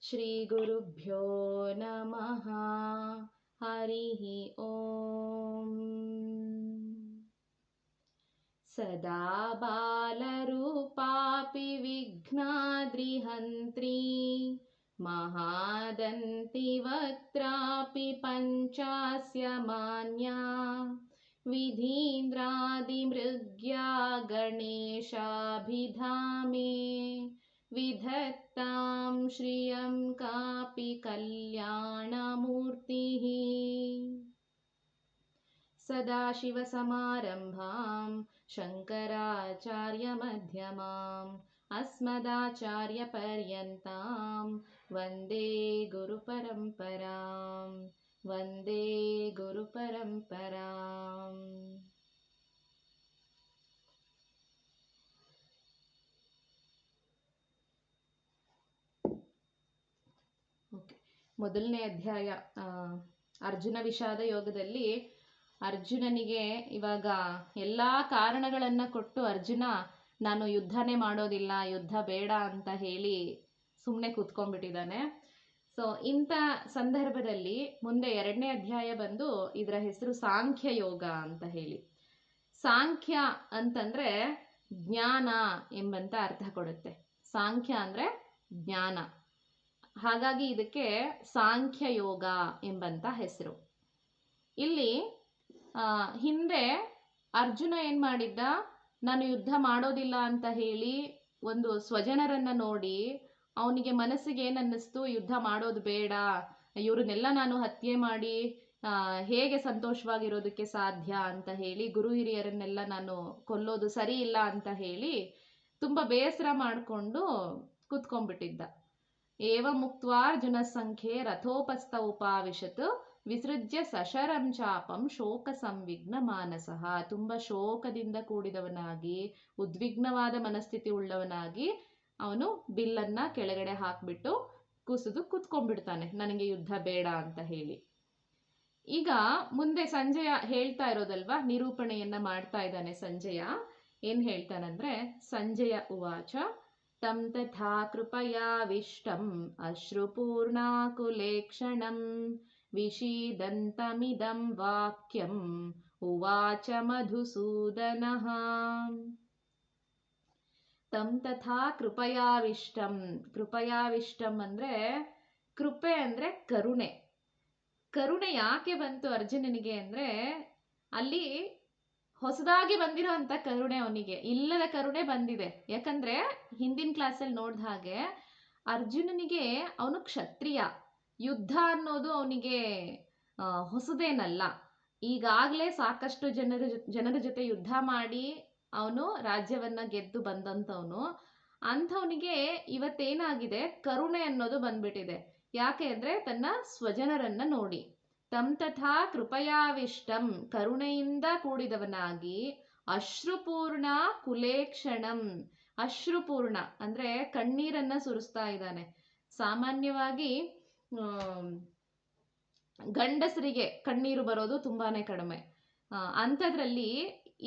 श्रीगुरुभ्यो नमः। हरिः ॐ। सदा बालरूपापि विघ्नाद्रिहन्त्री महादन्ति वक्त्रापि पञ्चास्य मान्या विधीन्द्रादिमृग्या गणेशाभिधामे विधत्तां श्रियं कापि कल्याणमूर्तिः। सदाशिवसमारम्भां शङ्कराचार्यमध्यमाम् अस्मदाचार्यपर्यन्तां वन्दे गुरुपरम्परां। वन्दे गुरुपरम्पराम्। ಮೊದಲನೇ ಅಧ್ಯಾಯ ಅರ್ಜುನ ವಿಷಾದ ಯೋಗದಲ್ಲಿ ಅರ್ಜುನನಿಗೆ ಇವಾಗ ಎಲ್ಲ ಕಾರಣಗಳನ್ನು ಕೊಟ್ಟು ಅರ್ಜುನ ನಾನು ಯುದ್ಧನೇ ಮಾಡೋದಿಲ್ಲ, ಯುದ್ಧ ಬೇಡ ಅಂತ ಹೇಳಿ ಸುಮ್ಮನೆ ಕೂತ್ಕೊಂಡ್ಬಿಟ್ಟಿದ್ದಾನೆ. ಸೊ ಇಂಥ ಸಂದರ್ಭದಲ್ಲಿ ಮುಂದೆ ಎರಡನೇ ಅಧ್ಯಾಯ ಬಂದು ಇದರ ಹೆಸರು ಸಾಂಖ್ಯ ಯೋಗ ಅಂತ ಹೇಳಿ. ಸಾಂಖ್ಯ ಅಂತಂದ್ರೆ ಜ್ಞಾನ ಎಂಬಂತ ಅರ್ಥ ಕೊಡುತ್ತೆ. ಸಾಂಖ್ಯ ಅಂದ್ರೆ ಜ್ಞಾನ, ಹಾಗಾಗಿ ಇದಕ್ಕೆ ಸಾಂಖ್ಯ ಯೋಗ ಎಂಬಂತ ಹೆಸರು. ಇಲ್ಲಿ ಹಿಂದೆ ಅರ್ಜುನ ಏನ್ ಮಾಡಿದ್ದ, ನಾನು ಯುದ್ಧ ಮಾಡೋದಿಲ್ಲ ಅಂತ ಹೇಳಿ ಒಂದು ಸ್ವಜನರನ್ನ ನೋಡಿ ಅವನಿಗೆ ಮನಸ್ಸಿಗೆ ಏನನ್ನಿಸ್ತು, ಯುದ್ಧ ಮಾಡೋದು ಬೇಡ, ಇವ್ರನ್ನೆಲ್ಲ ನಾನು ಹತ್ಯೆ ಮಾಡಿ ಹೇಗೆ ಸಂತೋಷವಾಗಿರೋದಕ್ಕೆ ಸಾಧ್ಯ ಅಂತ ಹೇಳಿ ಗುರು ಹಿರಿಯರನ್ನೆಲ್ಲ ನಾನು ಕೊಲ್ಲೋದು ಸರಿ ಇಲ್ಲ ಅಂತ ಹೇಳಿ ತುಂಬ ಬೇಸರ ಮಾಡಿಕೊಂಡು ಕೂತ್ಕೊಂಡ್ಬಿಟ್ಟಿದ್ದ. ಏವ ಮುಕ್ತ್ವಾರ್ಜುನ ಸಂಖ್ಯೆ ರಥೋಪಸ್ಥ ಉಪಾವಿಶತ್ ವಿಸೃಜ್ಯ ಸಶರಂ ಚಾಪಂ ಶೋಕ ಸಂವಿಘ್ನ ಮಾನಸಃ. ತುಂಬ ಶೋಕದಿಂದ ಕೂಡಿದವನಾಗಿ ಉದ್ವಿಗ್ನವಾದ ಮನಸ್ಥಿತಿ ಉಳ್ಳವನಾಗಿ ಅವನು ಬಿಲ್ಲನ್ನ ಕೆಳಗಡೆ ಹಾಕ್ಬಿಟ್ಟು ಕುಸಿದು ಕೂತ್ಕೊಂಡ್ಬಿಡ್ತಾನೆ, ನನಗೆ ಯುದ್ಧ ಬೇಡ ಅಂತ ಹೇಳಿ. ಈಗ ಮುಂದೆ ಸಂಜಯ ಹೇಳ್ತಾ ಇರೋದಲ್ವಾ, ನಿರೂಪಣೆಯನ್ನ ಮಾಡ್ತಾ ಇದ್ದಾನೆ ಸಂಜಯ. ಏನ್ ಹೇಳ್ತಾನಂದ್ರೆ, ಸಂಜಯ ಉವಾಚ ತಂ ತಥಾ ಕೃಪಯಾವಿಷ್ಟಂ ಅಶ್ರುಪೂರ್ಣಾಕುಲೇಕ್ಷಣಂ ವಿಷೀದಂತಮಿದಂ ವಾಕ್ಯಂ ಉವಾಚ ಮಧುಸೂದನಃ. ತಂ ತಥಾ ಕೃಪಯಾವಿಷ್ಟಂ. ಕೃಪಯಾವಿಷ್ಟಂ ಅಂದ್ರೆ, ಕೃಪೆ ಅಂದ್ರೆ ಕರುಣೆ. ಕರುಣೆ ಯಾಕೆ ಬಂತು ಅರ್ಜುನನಿಗೆ ಅಂದ್ರೆ, ಅಲ್ಲಿ ಹೊಸದಾಗಿ ಬಂದಿರೋ ಅಂತ ಕರುಣೆ ಅವನಿಗೆ ಇಲ್ಲದ ಕರುಣೆ ಬಂದಿದೆ. ಯಾಕಂದ್ರೆ ಹಿಂದಿನ ಕ್ಲಾಸಲ್ಲಿ ನೋಡ್ದ ಹಾಗೆ ಅರ್ಜುನನಿಗೆ ಅವನು ಕ್ಷತ್ರಿಯ, ಯುದ್ಧ ಅನ್ನೋದು ಅವನಿಗೆ ಹೊಸದೇನಲ್ಲ. ಈಗಾಗಲೇ ಸಾಕಷ್ಟು ಜನರ ಜೊತೆ ಯುದ್ಧ ಮಾಡಿ ಅವನು ರಾಜ್ಯವನ್ನ ಗೆದ್ದು ಬಂದಂಥವನು. ಅಂಥವನಿಗೆ ಇವತ್ತೇನಾಗಿದೆ, ಕರುಣೆ ಅನ್ನೋದು ಬಂದ್ಬಿಟ್ಟಿದೆ. ಯಾಕೆ ಅಂದ್ರೆ ತನ್ನ ಸ್ವಜನರನ್ನ ನೋಡಿ. ತಂ ತಥಾ ಕೃಪಯಾವಿಷ್ಟಂ, ಕರುಣೆಯಿಂದ ಕೂಡಿದವನಾಗಿ, ಅಶ್ರುಪೂರ್ಣ ಕುಲೇಕ್ಷಣಂ. ಅಶ್ರುಪೂರ್ಣ ಅಂದ್ರೆ ಕಣ್ಣೀರನ್ನ ಸುರಿಸ್ತಾ ಇದ್ದಾನೆ. ಸಾಮಾನ್ಯವಾಗಿ ಗಂಡಸರಿಗೆ ಕಣ್ಣೀರು ಬರೋದು ತುಂಬಾನೇ ಕಡಿಮೆ. ಅಂಥದ್ರಲ್ಲಿ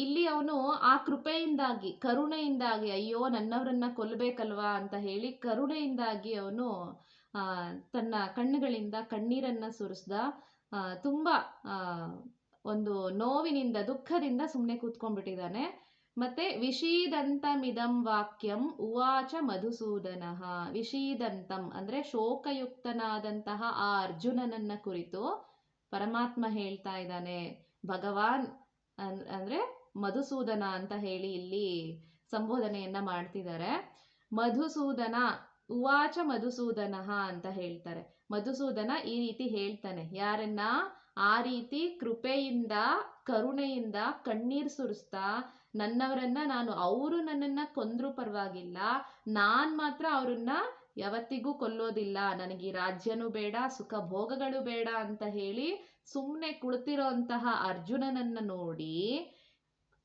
ಇಲ್ಲಿ ಅವನು ಆ ಕೃಪೆಯಿಂದಾಗಿ, ಕರುಣೆಯಿಂದಾಗಿ, ಅಯ್ಯೋ ನನ್ನವರನ್ನ ಕೊಲ್ಲಬೇಕಲ್ವಾ ಅಂತ ಹೇಳಿ ಕರುಣೆಯಿಂದಾಗಿ ಅವನು ತನ್ನ ಕಣ್ಣುಗಳಿಂದ ಕಣ್ಣೀರನ್ನ ಸುರಿಸ್ದ. ತುಂಬಾ ಒಂದು ನೋವಿನಿಂದ, ದುಃಖದಿಂದ ಸುಮ್ಮನೆ ಕೂತ್ಕೊಂಡ್ಬಿಟ್ಟಿದ್ದಾನೆ. ಮತ್ತೆ ವಿಷೀದಂತಮಿದಂ ವಾಕ್ಯಂ ಉವಾಚ ಮಧುಸೂದನಃ. ವಿಷೀದಂತಂ ಅಂದ್ರೆ ಶೋಕಯುಕ್ತನಾದಂತಹ ಆ ಅರ್ಜುನನನ್ನ ಕುರಿತು ಪರಮಾತ್ಮ ಹೇಳ್ತಾ ಇದ್ದಾನೆ. ಭಗವಾನ್ ಅಂದ್ರೆ ಮಧುಸೂದನ ಅಂತ ಹೇಳಿ ಇಲ್ಲಿ ಸಂಬೋಧನೆಯನ್ನ ಮಾಡ್ತಿದ್ದಾರೆ. ಮಧುಸೂದನ ಉವಾಚ ಮಧುಸೂದನಃ ಅಂತ ಹೇಳ್ತಾರೆ. ಮಧುಸೂದನ ಈ ರೀತಿ ಹೇಳ್ತಾನೆ. ಯಾರನ್ನ? ಆ ರೀತಿ ಕೃಪೆಯಿಂದ, ಕರುಣೆಯಿಂದ ಕಣ್ಣೀರ್ ಸುರಿಸ್ತಾ ನನ್ನವರನ್ನ ಅವರು ನನ್ನನ್ನ ಕೊಂದ್ರು ಪರವಾಗಿಲ್ಲ, ನಾನ್ ಮಾತ್ರ ಅವ್ರನ್ನ ಯಾವತ್ತಿಗೂ ಕೊಲ್ಲೋದಿಲ್ಲ, ನನಗೆ ಈ ರಾಜ್ಯನೂ ಬೇಡ, ಸುಖ ಭೋಗಗಳು ಬೇಡ ಅಂತ ಹೇಳಿ ಸುಮ್ಮನೆ ಕುಳಿತಿರೋಂತಹ ಅರ್ಜುನನನ್ನ ನೋಡಿ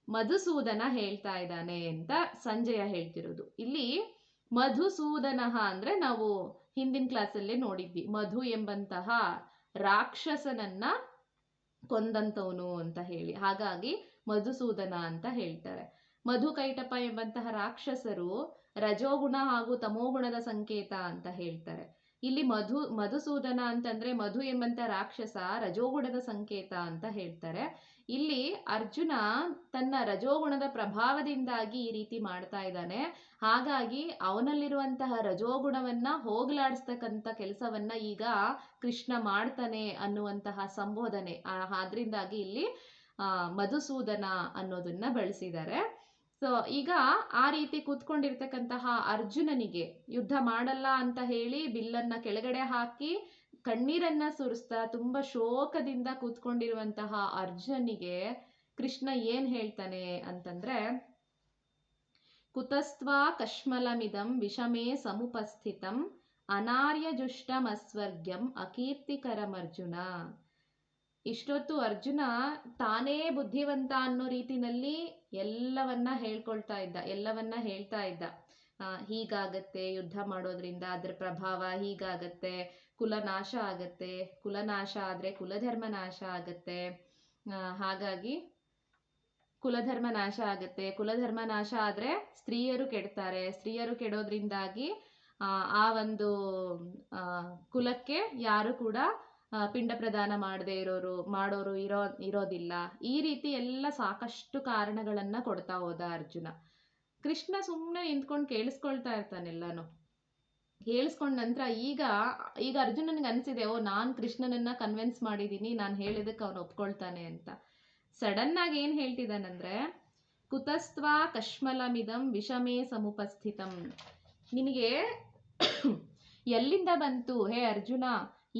ಮಧುಸೂದನ ಹೇಳ್ತಾ ಇದ್ದಾನೆ ಅಂತ ಸಂಜಯ ಹೇಳ್ತಿರೋದು. ಇಲ್ಲಿ ಮಧುಸೂದನಃ ಅಂದ್ರೆ ನಾವು ಹಿಂದಿನ ಕ್ಲಾಸಲ್ಲೇ ನೋಡಿದ್ವಿ, ಮಧು ಎಂಬಂತಹ ರಾಕ್ಷಸನನ್ನ ಕೊಂದಂತವನು ಅಂತ ಹೇಳಿ. ಹಾಗಾಗಿ ಮಧುಸೂದನ ಅಂತ ಹೇಳ್ತಾರೆ. ಮಧುಕೈಟಪ ಎಂಬಂತಹ ರಾಕ್ಷಸರು ರಜೋಗುಣ ಹಾಗೂ ತಮೋಗುಣದ ಸಂಕೇತ ಅಂತ ಹೇಳ್ತಾರೆ. ಇಲ್ಲಿ ಮಧುಸೂದನ ಅಂತಂದ್ರೆ ಮಧು ಎಂಬಂತ ರಾಕ್ಷಸ ರಜೋಗುಣದ ಸಂಕೇತ ಅಂತ ಹೇಳ್ತಾರೆ. ಇಲ್ಲಿ ಅರ್ಜುನ ತನ್ನ ರಜೋಗುಣದ ಪ್ರಭಾವದಿಂದಾಗಿ ಈ ರೀತಿ ಮಾಡ್ತಾ ಇದ್ದಾನೆ. ಹಾಗಾಗಿ ಅವನಲ್ಲಿರುವಂತಹ ರಜೋಗುಣವನ್ನ ಹೋಗಲಾಡಿಸ್ತಕ್ಕಂಥ ಕೆಲಸವನ್ನ ಈಗ ಕೃಷ್ಣ ಮಾಡ್ತಾನೆ ಅನ್ನುವಂತಹ ಸಂಬೋಧನೆ. ಆದ್ರಿಂದಾಗಿ ಇಲ್ಲಿ ಮಧುಸೂದನ ಅನ್ನೋದನ್ನ ಬಳಸಿದ್ದಾರೆ. ಸೊ ಈಗ ಆ ರೀತಿ ಕೂತ್ಕೊಂಡಿರ್ತಕ್ಕಂತಹ ಅರ್ಜುನನಿಗೆ ಯುದ್ಧ ಮಾಡಲ್ಲ ಅಂತ ಹೇಳಿ ಬಿಲ್ಲನ್ನ ಕೆಳಗಡೆ ಹಾಕಿ ಕಣ್ಣೀರನ್ನ ಸುರಿಸ್ತಾ ತುಂಬಾ ಶೋಕದಿಂದ ಕೂತ್ಕೊಂಡಿರುವಂತಹ ಅರ್ಜುನನಿಗೆ ಕೃಷ್ಣ ಏನ್ ಹೇಳ್ತಾನೆ ಅಂತಂದ್ರೆ, ಕುತಸ್ತ್ವಾ ಕಶ್ಮಲಮಿದಂ ವಿಷಮೇ ಸಮುಪಸ್ಥಿತಂ ಅನಾರ್ಯಜುಷ್ಟಮಸ್ವರ್ಗ್ಯಂ ಅಕೀರ್ತಿಕರಮರ್ಜುನ. ಇಷ್ಟೊತ್ತು ಅರ್ಜುನ ತಾನೇ ಬುದ್ಧಿವಂತ ಅನ್ನೋ ರೀತಿನಲ್ಲಿ ಎಲ್ಲವನ್ನ ಹೇಳ್ತಾ ಇದ್ದ. ಹೀಗಾಗತ್ತೆ, ಯುದ್ಧ ಮಾಡೋದ್ರಿಂದ ಅದ್ರ ಪ್ರಭಾವ ಹೀಗಾಗತ್ತೆ, ಕುಲನಾಶ ಆಗತ್ತೆ, ಕುಲನಾಶ ಆದ್ರೆ ಕುಲಧರ್ಮ ನಾಶ ಆಗತ್ತೆ, ಹಾಗಾಗಿ ಕುಲಧರ್ಮ ನಾಶ ಆಗತ್ತೆ, ಕುಲಧರ್ಮ ನಾಶ ಆದ್ರೆ ಸ್ತ್ರೀಯರು ಕೆಡ್ತಾರೆ, ಸ್ತ್ರೀಯರು ಕೆಡೋದ್ರಿಂದಾಗಿ ಆ ಒಂದು ಕುಲಕ್ಕೆ ಯಾರು ಕೂಡ ಪಿಂಡ ಪ್ರದಾನ ಮಾಡದೆ ಮಾಡೋರು ಇರೋದಿಲ್ಲ. ಈ ರೀತಿ ಎಲ್ಲ ಸಾಕಷ್ಟು ಕಾರಣಗಳನ್ನ ಕೊಡ್ತಾ ಹೋದ ಅರ್ಜುನ. ಕೃಷ್ಣ ಸುಮ್ಮನೆ ನಿಂತ್ಕೊಂಡು ಕೇಳಿಸ್ಕೊಳ್ತಾ ಇರ್ತಾನೆಲ್ಲಾನು. ಕೇಳಿಸ್ಕೊಂಡ ನಂತರ ಈಗ ಅರ್ಜುನನಿಗೆ ಅನ್ಸಿದೆ, ನಾನ್ ಕೃಷ್ಣನನ್ನ ಕನ್ವಿನ್ಸ್ ಮಾಡಿದೀನಿ, ನಾನು ಹೇಳಿದಕ್ಕೆ ಅವನು ಒಪ್ಕೊಳ್ತಾನೆ ಅಂತ. ಸಡನ್ ಆಗಿ ಏನ್ ಹೇಳ್ತಿದ್ದಾನಂದ್ರೆ, ಕುತಸ್ತ್ವಾ ಕಶ್ಮಲಮಿದಂ ವಿಷಮೇ ಸಮುಪಸ್ಥಿತಂ. ನಿನಗೆ ಎಲ್ಲಿಂದ ಬಂತು ಹೇ ಅರ್ಜುನ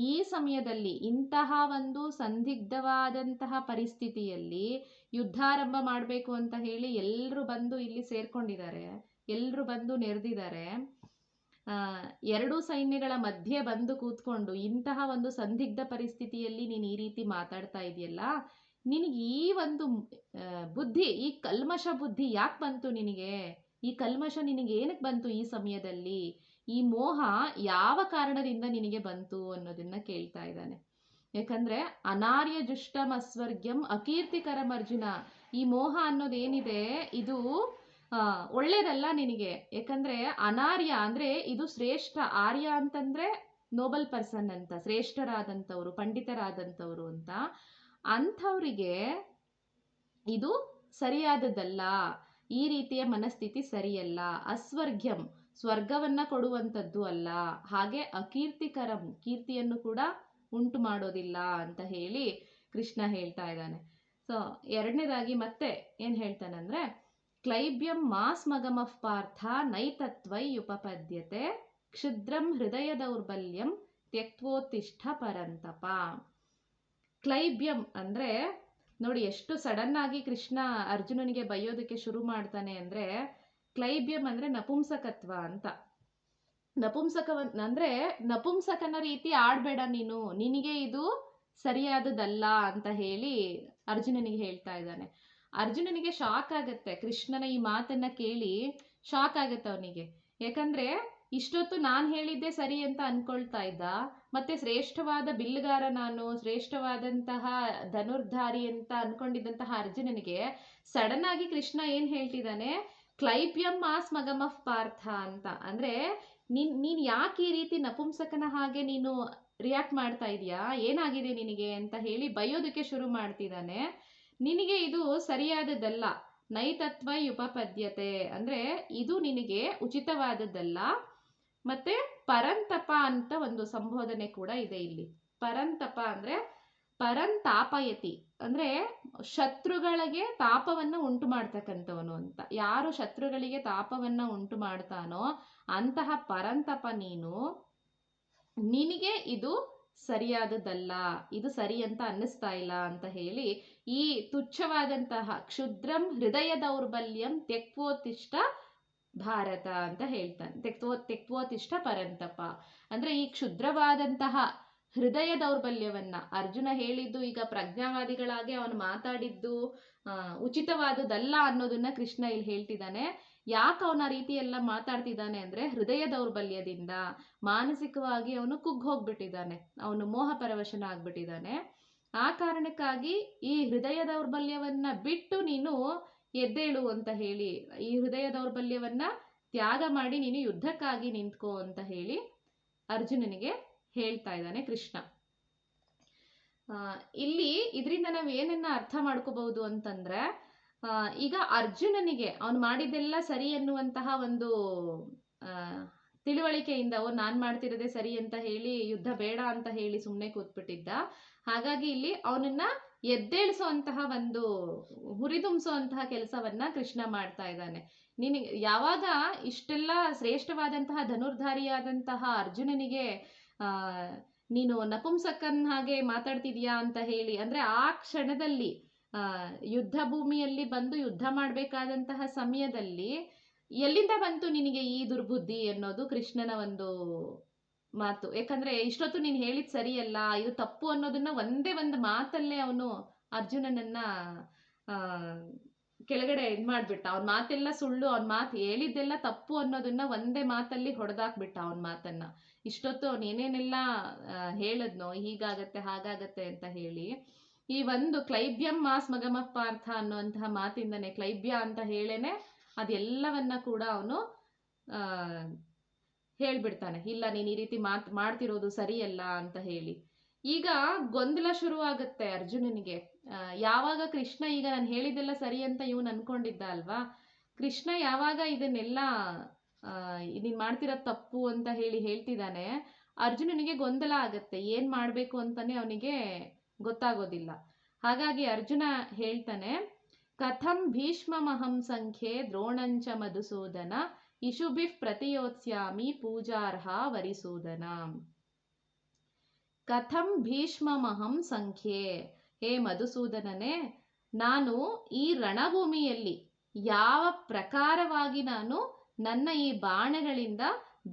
ಈ ಸಮಯದಲ್ಲಿ, ಇಂತಹ ಒಂದು ಸಂದಿಗ್ಧವಾದಂತಹ ಪರಿಸ್ಥಿತಿಯಲ್ಲಿ ಯುದ್ಧಾರಂಭ ಮಾಡಬೇಕು ಅಂತ ಹೇಳಿ ಎಲ್ಲರೂ ಬಂದು ಇಲ್ಲಿ ಸೇರ್ಕೊಂಡಿದ್ದಾರೆ, ಎಲ್ಲರೂ ಬಂದು ನೆರೆದಿದ್ದಾರೆ. ಎರಡೂ ಸೈನ್ಯಗಳ ಮಧ್ಯೆ ಬಂದು ಕೂತ್ಕೊಂಡು ಇಂತಹ ಒಂದು ಸಂದಿಗ್ಧ ಪರಿಸ್ಥಿತಿಯಲ್ಲಿ ನೀನು ಈ ರೀತಿ ಮಾತಾಡ್ತಾ ಇದೆಯಲ್ಲ, ನಿನಗೆ ಈ ಒಂದು ಬುದ್ಧಿ, ಈ ಕಲ್ಮಶ ಬುದ್ಧಿ ಯಾಕೆ ಬಂತು ನಿನಗೆ? ಈ ಕಲ್ಮಶ ನಿನಗೆ ಏನಕ್ಕೆ ಬಂತು ಈ ಸಮಯದಲ್ಲಿ? ಈ ಮೋಹ ಯಾವ ಕಾರಣದಿಂದ ನಿನಗೆ ಬಂತು ಅನ್ನೋದನ್ನ ಕೇಳ್ತಾ ಇದ್ದಾನೆ. ಯಾಕಂದ್ರೆ ಅನಾರ್ಯಜುಷ್ಟಂ ಅಸ್ವರ್ಗ್ಯಂ ಅಕೀರ್ತಿಕರಂ ಅರ್ಜುನ. ಈ ಮೋಹ ಅನ್ನೋದೇನಿದೆ ಇದು ಒಳ್ಳೇದಲ್ಲ ನಿನಗೆ. ಯಾಕಂದ್ರೆ ಅನಾರ್ಯ ಅಂದ್ರೆ ಇದು ಶ್ರೇಷ್ಠ, ಆರ್ಯ ಅಂತಂದ್ರೆ ನೋಬಲ್ ಪರ್ಸನ್ ಅಂತ, ಶ್ರೇಷ್ಠರಾದಂಥವ್ರು, ಪಂಡಿತರಾದಂಥವ್ರು ಅಂತ. ಅಂಥವ್ರಿಗೆ ಇದು ಸರಿಯಾದದ್ದಲ್ಲ, ಈ ರೀತಿಯ ಮನಸ್ಥಿತಿ ಸರಿಯಲ್ಲ. ಅಸ್ವರ್ಗ್ಯಂ ಸ್ವರ್ಗವನ್ನ ಕೊಡುವಂಥದ್ದು ಅಲ್ಲ, ಹಾಗೆ ಅಕೀರ್ತಿಕರಂ ಕೀರ್ತಿಯನ್ನು ಕೂಡ ಉಂಟು ಮಾಡೋದಿಲ್ಲ ಅಂತ ಹೇಳಿ ಕೃಷ್ಣ ಹೇಳ್ತಾ ಇದ್ದಾನೆ. ಸೊ ಎರಡನೇದಾಗಿ ಮತ್ತೆ ಏನ್ ಹೇಳ್ತಾನಂದ್ರೆ, ಕ್ಲೈಬ್ಯಂ ಮಾಸ್ ಮಗಮಃ ಪಾರ್ಥ ನೈತತ್ವೈ ಉಪಪದ್ಯತೆ ಕ್ಷುದ್ರಂ ಹೃದಯ ದೌರ್ಬಲ್ಯಂ ತ್ಯಕ್ತೋತ್ತಿಷ್ಠ ಪರಂತಪ. ಕ್ಲೈಬ್ಯಂ ಅಂದ್ರೆ ನೋಡಿ ಎಷ್ಟು ಸಡನ್ ಆಗಿ ಕೃಷ್ಣ ಅರ್ಜುನನಿಗೆ ಬೈಯೋದಕ್ಕೆ ಶುರು ಮಾಡ್ತಾನೆ ಅಂದ್ರೆ, ಕ್ಲೈಬ್ಯಂ ಅಂದ್ರೆ ನಪುಂಸಕತ್ವ ಅಂತ. ಅಂದ್ರೆ ನಪುಂಸಕನ ರೀತಿ ಆಡ್ಬೇಡ ನೀನು, ನಿನಗೆ ಇದು ಸರಿಯಾದದಲ್ಲ ಅಂತ ಹೇಳಿ ಅರ್ಜುನನಿಗೆ ಹೇಳ್ತಾ ಇದ್ದಾನೆ. ಅರ್ಜುನನಿಗೆ ಶಾಕ್ ಆಗತ್ತೆ, ಕೃಷ್ಣನ ಈ ಮಾತನ್ನ ಕೇಳಿ ಶಾಕ್ ಆಗತ್ತೆ ಅವನಿಗೆ. ಯಾಕಂದ್ರೆ ಇಷ್ಟೊತ್ತು ನಾನು ಹೇಳಿದ್ದೆ ಸರಿ ಅಂತ ಅನ್ಕೊಳ್ತಾ ಇದ್ದ, ಮತ್ತೆ ಶ್ರೇಷ್ಠವಾದ ಬಿಲ್ಲುಗಾರ ನಾನು, ಶ್ರೇಷ್ಠವಾದಂತಹ ಧನುರ್ಧಾರಿ ಅಂತ ಅನ್ಕೊಂಡಿದ್ದಂತಹ ಅರ್ಜುನನಿಗೆ ಸಡನ್ ಆಗಿ ಕೃಷ್ಣ ಏನ್ ಹೇಳ್ತಿದ್ದಾನೆ, ಕ್ಲೈಬ್ಯಂ ಮಾಸ್ ಮಗಮಃ ಪಾರ್ಥ ಅಂತ. ಅಂದ್ರೆ ನೀನ್ ಯಾಕೆ ಈ ರೀತಿ ನಪುಂಸಕನ ಹಾಗೆ ನೀನು ರಿಯಾಕ್ಟ್ ಮಾಡ್ತಾ ಇದೀಯಾ, ಏನಾಗಿದೆ ನಿನಗೆ ಅಂತ ಹೇಳಿ ಬೈಯೋದಕ್ಕೆ ಶುರು ಮಾಡ್ತಿದ್ದಾನೆ. ನಿನಗೆ ಇದು ಸರಿಯಾದದ್ದಲ್ಲ, ನೈತತ್ವೈ ಉಪಪದ್ಯತೆ ಅಂದ್ರೆ ಇದು ನಿನಗೆ ಉಚಿತವಾದದ್ದಲ್ಲ. ಮತ್ತೆ ಪರಂತಪ ಅಂತ ಒಂದು ಸಂಬೋಧನೆ ಕೂಡ ಇದೆ ಇಲ್ಲಿ. ಪರಂತಪ ಅಂದ್ರೆ ಪರಂತಾಪಯತಿ ಅಂದ್ರೆ ಶತ್ರುಗಳಿಗೆ ತಾಪವನ್ನ ಉಂಟು ಮಾಡ್ತಕ್ಕಂಥವನು ಅಂತ. ಯಾರು ಶತ್ರುಗಳಿಗೆ ತಾಪವನ್ನ ಉಂಟು ಮಾಡ್ತಾನೋ ಅಂತಹ ಪರಂತಪ ನೀನು, ನಿನಗೆ ಇದು ಸರಿಯಾದದ್ದಲ್ಲ, ಇದು ಸರಿ ಅಂತ ಅನ್ನಿಸ್ತಾ ಇಲ್ಲ ಅಂತ ಹೇಳಿ ಈ ತುಚ್ಛವಾದಂತಹ ಕ್ಷುದ್ರಂ ಹೃದಯ ದೌರ್ಬಲ್ಯಂ ತ್ಯಕ್ತೋತ್ತಿಷ್ಠ ಭಾರತ ಅಂತ ಹೇಳ್ತಾನೆ. ತ್ಯಕ್ತೋತ್ತಿಷ್ಠ ಪರಂತಪ ಅಂದ್ರೆ ಈ ಕ್ಷುದ್ರವಾದಂತಹ ಹೃದಯ ದೌರ್ಬಲ್ಯವನ್ನ ಅರ್ಜುನ ಹೇಳಿದ್ದು, ಈಗ ಪ್ರಜ್ಞಾವಾದಿಗಳಾಗಿ ಅವನು ಮಾತಾಡಿದ್ದು ಉಚಿತವಾದುದಲ್ಲ ಅನ್ನೋದನ್ನ ಕೃಷ್ಣ ಇಲ್ಲಿ ಹೇಳ್ತಿದ್ದಾನೆ. ಯಾಕೆ ಅವನ ರೀತಿ ಎಲ್ಲ ಮಾತಾಡ್ತಿದ್ದಾನೆ ಅಂದ್ರೆ, ಹೃದಯ ದೌರ್ಬಲ್ಯದಿಂದ ಮಾನಸಿಕವಾಗಿ ಅವನು ಹೋಗ್ಬಿಟ್ಟಿದ್ದಾನೆ, ಅವನು ಮೋಹ ಪರವಶನ ಆಗ್ಬಿಟ್ಟಿದ್ದಾನೆ. ಆ ಕಾರಣಕ್ಕಾಗಿ ಈ ಹೃದಯ ದೌರ್ಬಲ್ಯವನ್ನ ಬಿಟ್ಟು ನೀನು ಎದ್ದೇಳು ಅಂತ ಹೇಳಿ, ಈ ಹೃದಯ ದೌರ್ಬಲ್ಯವನ್ನ ತ್ಯಾಗ ಮಾಡಿ ನೀನು ಯುದ್ಧಕ್ಕಾಗಿ ನಿಂತ್ಕೋ ಅಂತ ಹೇಳಿ ಅರ್ಜುನನಿಗೆ ಹೇಳ್ತಾ ಇದ್ದಾನೆ ಕೃಷ್ಣ. ಇಲ್ಲಿ ಇದರಿಂದ ನಾವು ಏನನ್ನ ಅರ್ಥ ಮಾಡ್ಕೋಬಹುದು ಅಂತಂದ್ರೆ, ಈಗ ಅರ್ಜುನನಿಗೆ ಅವನು ಮಾಡಿದ್ದೆಲ್ಲ ಸರಿ ಎನ್ನುವಂತಹ ಒಂದು ತಿಳುವಳಿಕೆಯಿಂದ ನಾನ್ ಮಾಡ್ತಿರೋದೇ ಸರಿ ಅಂತ ಹೇಳಿ ಯುದ್ಧ ಬೇಡ ಅಂತ ಹೇಳಿ ಸುಮ್ಮನೆ ಕೂತ್ಬಿಟ್ಟಿದ್ದ. ಹಾಗಾಗಿ ಇಲ್ಲಿ ಅವನನ್ನ ಎದ್ದೇಳಿಸುವಂತಹ ಒಂದು ಹುರಿದುಂಬಿಸುವಂತಹ ಕೆಲಸವನ್ನ ಕೃಷ್ಣ ಮಾಡ್ತಾ ಇದ್ದಾನೆ. ನಿನಗೆ ಯಾವಾಗ ಇಷ್ಟೆಲ್ಲ ಶ್ರೇಷ್ಠವಾದಂತಹ ಧನುರ್ಧಾರಿಯಾದಂತಹ ಅರ್ಜುನನಿಗೆ ನೀನು ನಪುಂಸಕನ್ ಹಾಗೆ ಮಾತಾಡ್ತಿದ್ಯಾ ಅಂತ ಹೇಳಿ, ಅಂದ್ರೆ ಆ ಕ್ಷಣದಲ್ಲಿ ಯುದ್ಧ ಭೂಮಿಯಲ್ಲಿ ಬಂದು ಯುದ್ಧ ಮಾಡ್ಬೇಕಾದಂತಹ ಸಮಯದಲ್ಲಿ ಎಲ್ಲಿಂದ ಬಂತು ನಿನಗೆ ಈ ದುರ್ಬುದ್ಧಿ ಅನ್ನೋದು ಕೃಷ್ಣನ ಒಂದು ಮಾತು. ಯಾಕಂದ್ರೆ ಇಷ್ಟೊತ್ತು ನೀನು ಹೇಳಿದ್ ಸರಿಯಲ್ಲ, ಇದು ತಪ್ಪು ಅನ್ನೋದನ್ನ ಒಂದೇ ಒಂದು ಮಾತಲ್ಲೇ ಅವನು ಅರ್ಜುನನನ್ನ ಕೆಳಗಡೆ ಮಾಡ್ಬಿಟ್ಟ. ಅವನ ಮಾತೆಲ್ಲ ಸುಳ್ಳು, ಅವನ ಮಾತು ಹೇಳಿದ್ದೆಲ್ಲ ತಪ್ಪು ಅನ್ನೋದನ್ನ ಒಂದೇ ಮಾತಲ್ಲಿ ಹೊಡೆದಾಕ್ಬಿಟ್ಟ ಅವನ ಮಾತನ್ನ. ಇಷ್ಟೊತ್ತು ಅವನು ಏನೇನೆಲ್ಲ ಹೇಳದ್ನೋ ಹೀಗಾಗತ್ತೆ ಹಾಗಾಗತ್ತೆ ಅಂತ ಹೇಳಿ, ಈ ಒಂದು ಕ್ಲೈಬ್ಯಂ ಮಾಸ್ ಮಗಮ ಪಾರ್ಥ ಅನ್ನುವಂತಹ ಮಾತಿಂದನೇ, ಕ್ಲೈಬ್ಯ ಅಂತ ಹೇಳೇನೆ ಅದೆಲ್ಲವನ್ನ ಕೂಡ ಅವನು ಹೇಳ್ಬಿಡ್ತಾನೆ. ಇಲ್ಲ, ನೀನ್ ಈ ರೀತಿ ಮಾಡ್ತಿರೋದು ಸರಿಯಲ್ಲ ಅಂತ ಹೇಳಿ. ಈಗ ಗೊಂದಲ ಶುರು ಆಗುತ್ತೆ ಅರ್ಜುನನಿಗೆ. ಯಾವಾಗ ಕೃಷ್ಣ ಈಗ ನಾನು ಹೇಳಿದ್ದೆಲ್ಲ ಸರಿ ಅಂತ ಇವನು ಅನ್ಕೊಂಡಿದ್ದ ಅಲ್ವಾ, ಕೃಷ್ಣ ಯಾವಾಗ ಇದನ್ನೆಲ್ಲ ನೀನ್ ಮಾಡ್ತಿರೋದು ತಪ್ಪು ಅಂತ ಹೇಳಿ ಹೇಳ್ತಿದ್ದಾನೆ, ಅರ್ಜುನನಿಗೆ ಗೊಂದಲ ಆಗತ್ತೆ. ಏನ್ ಮಾಡ್ಬೇಕು ಅಂತಾನೆ ಅವನಿಗೆ ಗೊತ್ತಾಗೋದಿಲ್ಲ. ಹಾಗಾಗಿ ಅರ್ಜುನ ಹೇಳ್ತಾನೆ, ಕಥಂ ಭೀಷ್ಮಮಹಂ ಸಂಖ್ಯೆ ದ್ರೋಣಂಚ ಮಧುಸೂದನ ಇಶುಭಿಃ ಪ್ರತಿಯೋತ್ಸ್ಯಾಮಿ ಪೂಜಾರ್ಹ ವರಿಸೂದನ. ಕಥಂ ಭೀಷ್ಮಮಹಂ ಸಂಖ್ಯೆ, ಹೇ ಮಧುಸೂದನನೇ, ನಾನು ಈ ರಣಭೂಮಿಯಲ್ಲಿ ಯಾವ ಪ್ರಕಾರವಾಗಿ ನಾನು ನನ್ನ ಈ ಬಾಣಗಳಿಂದ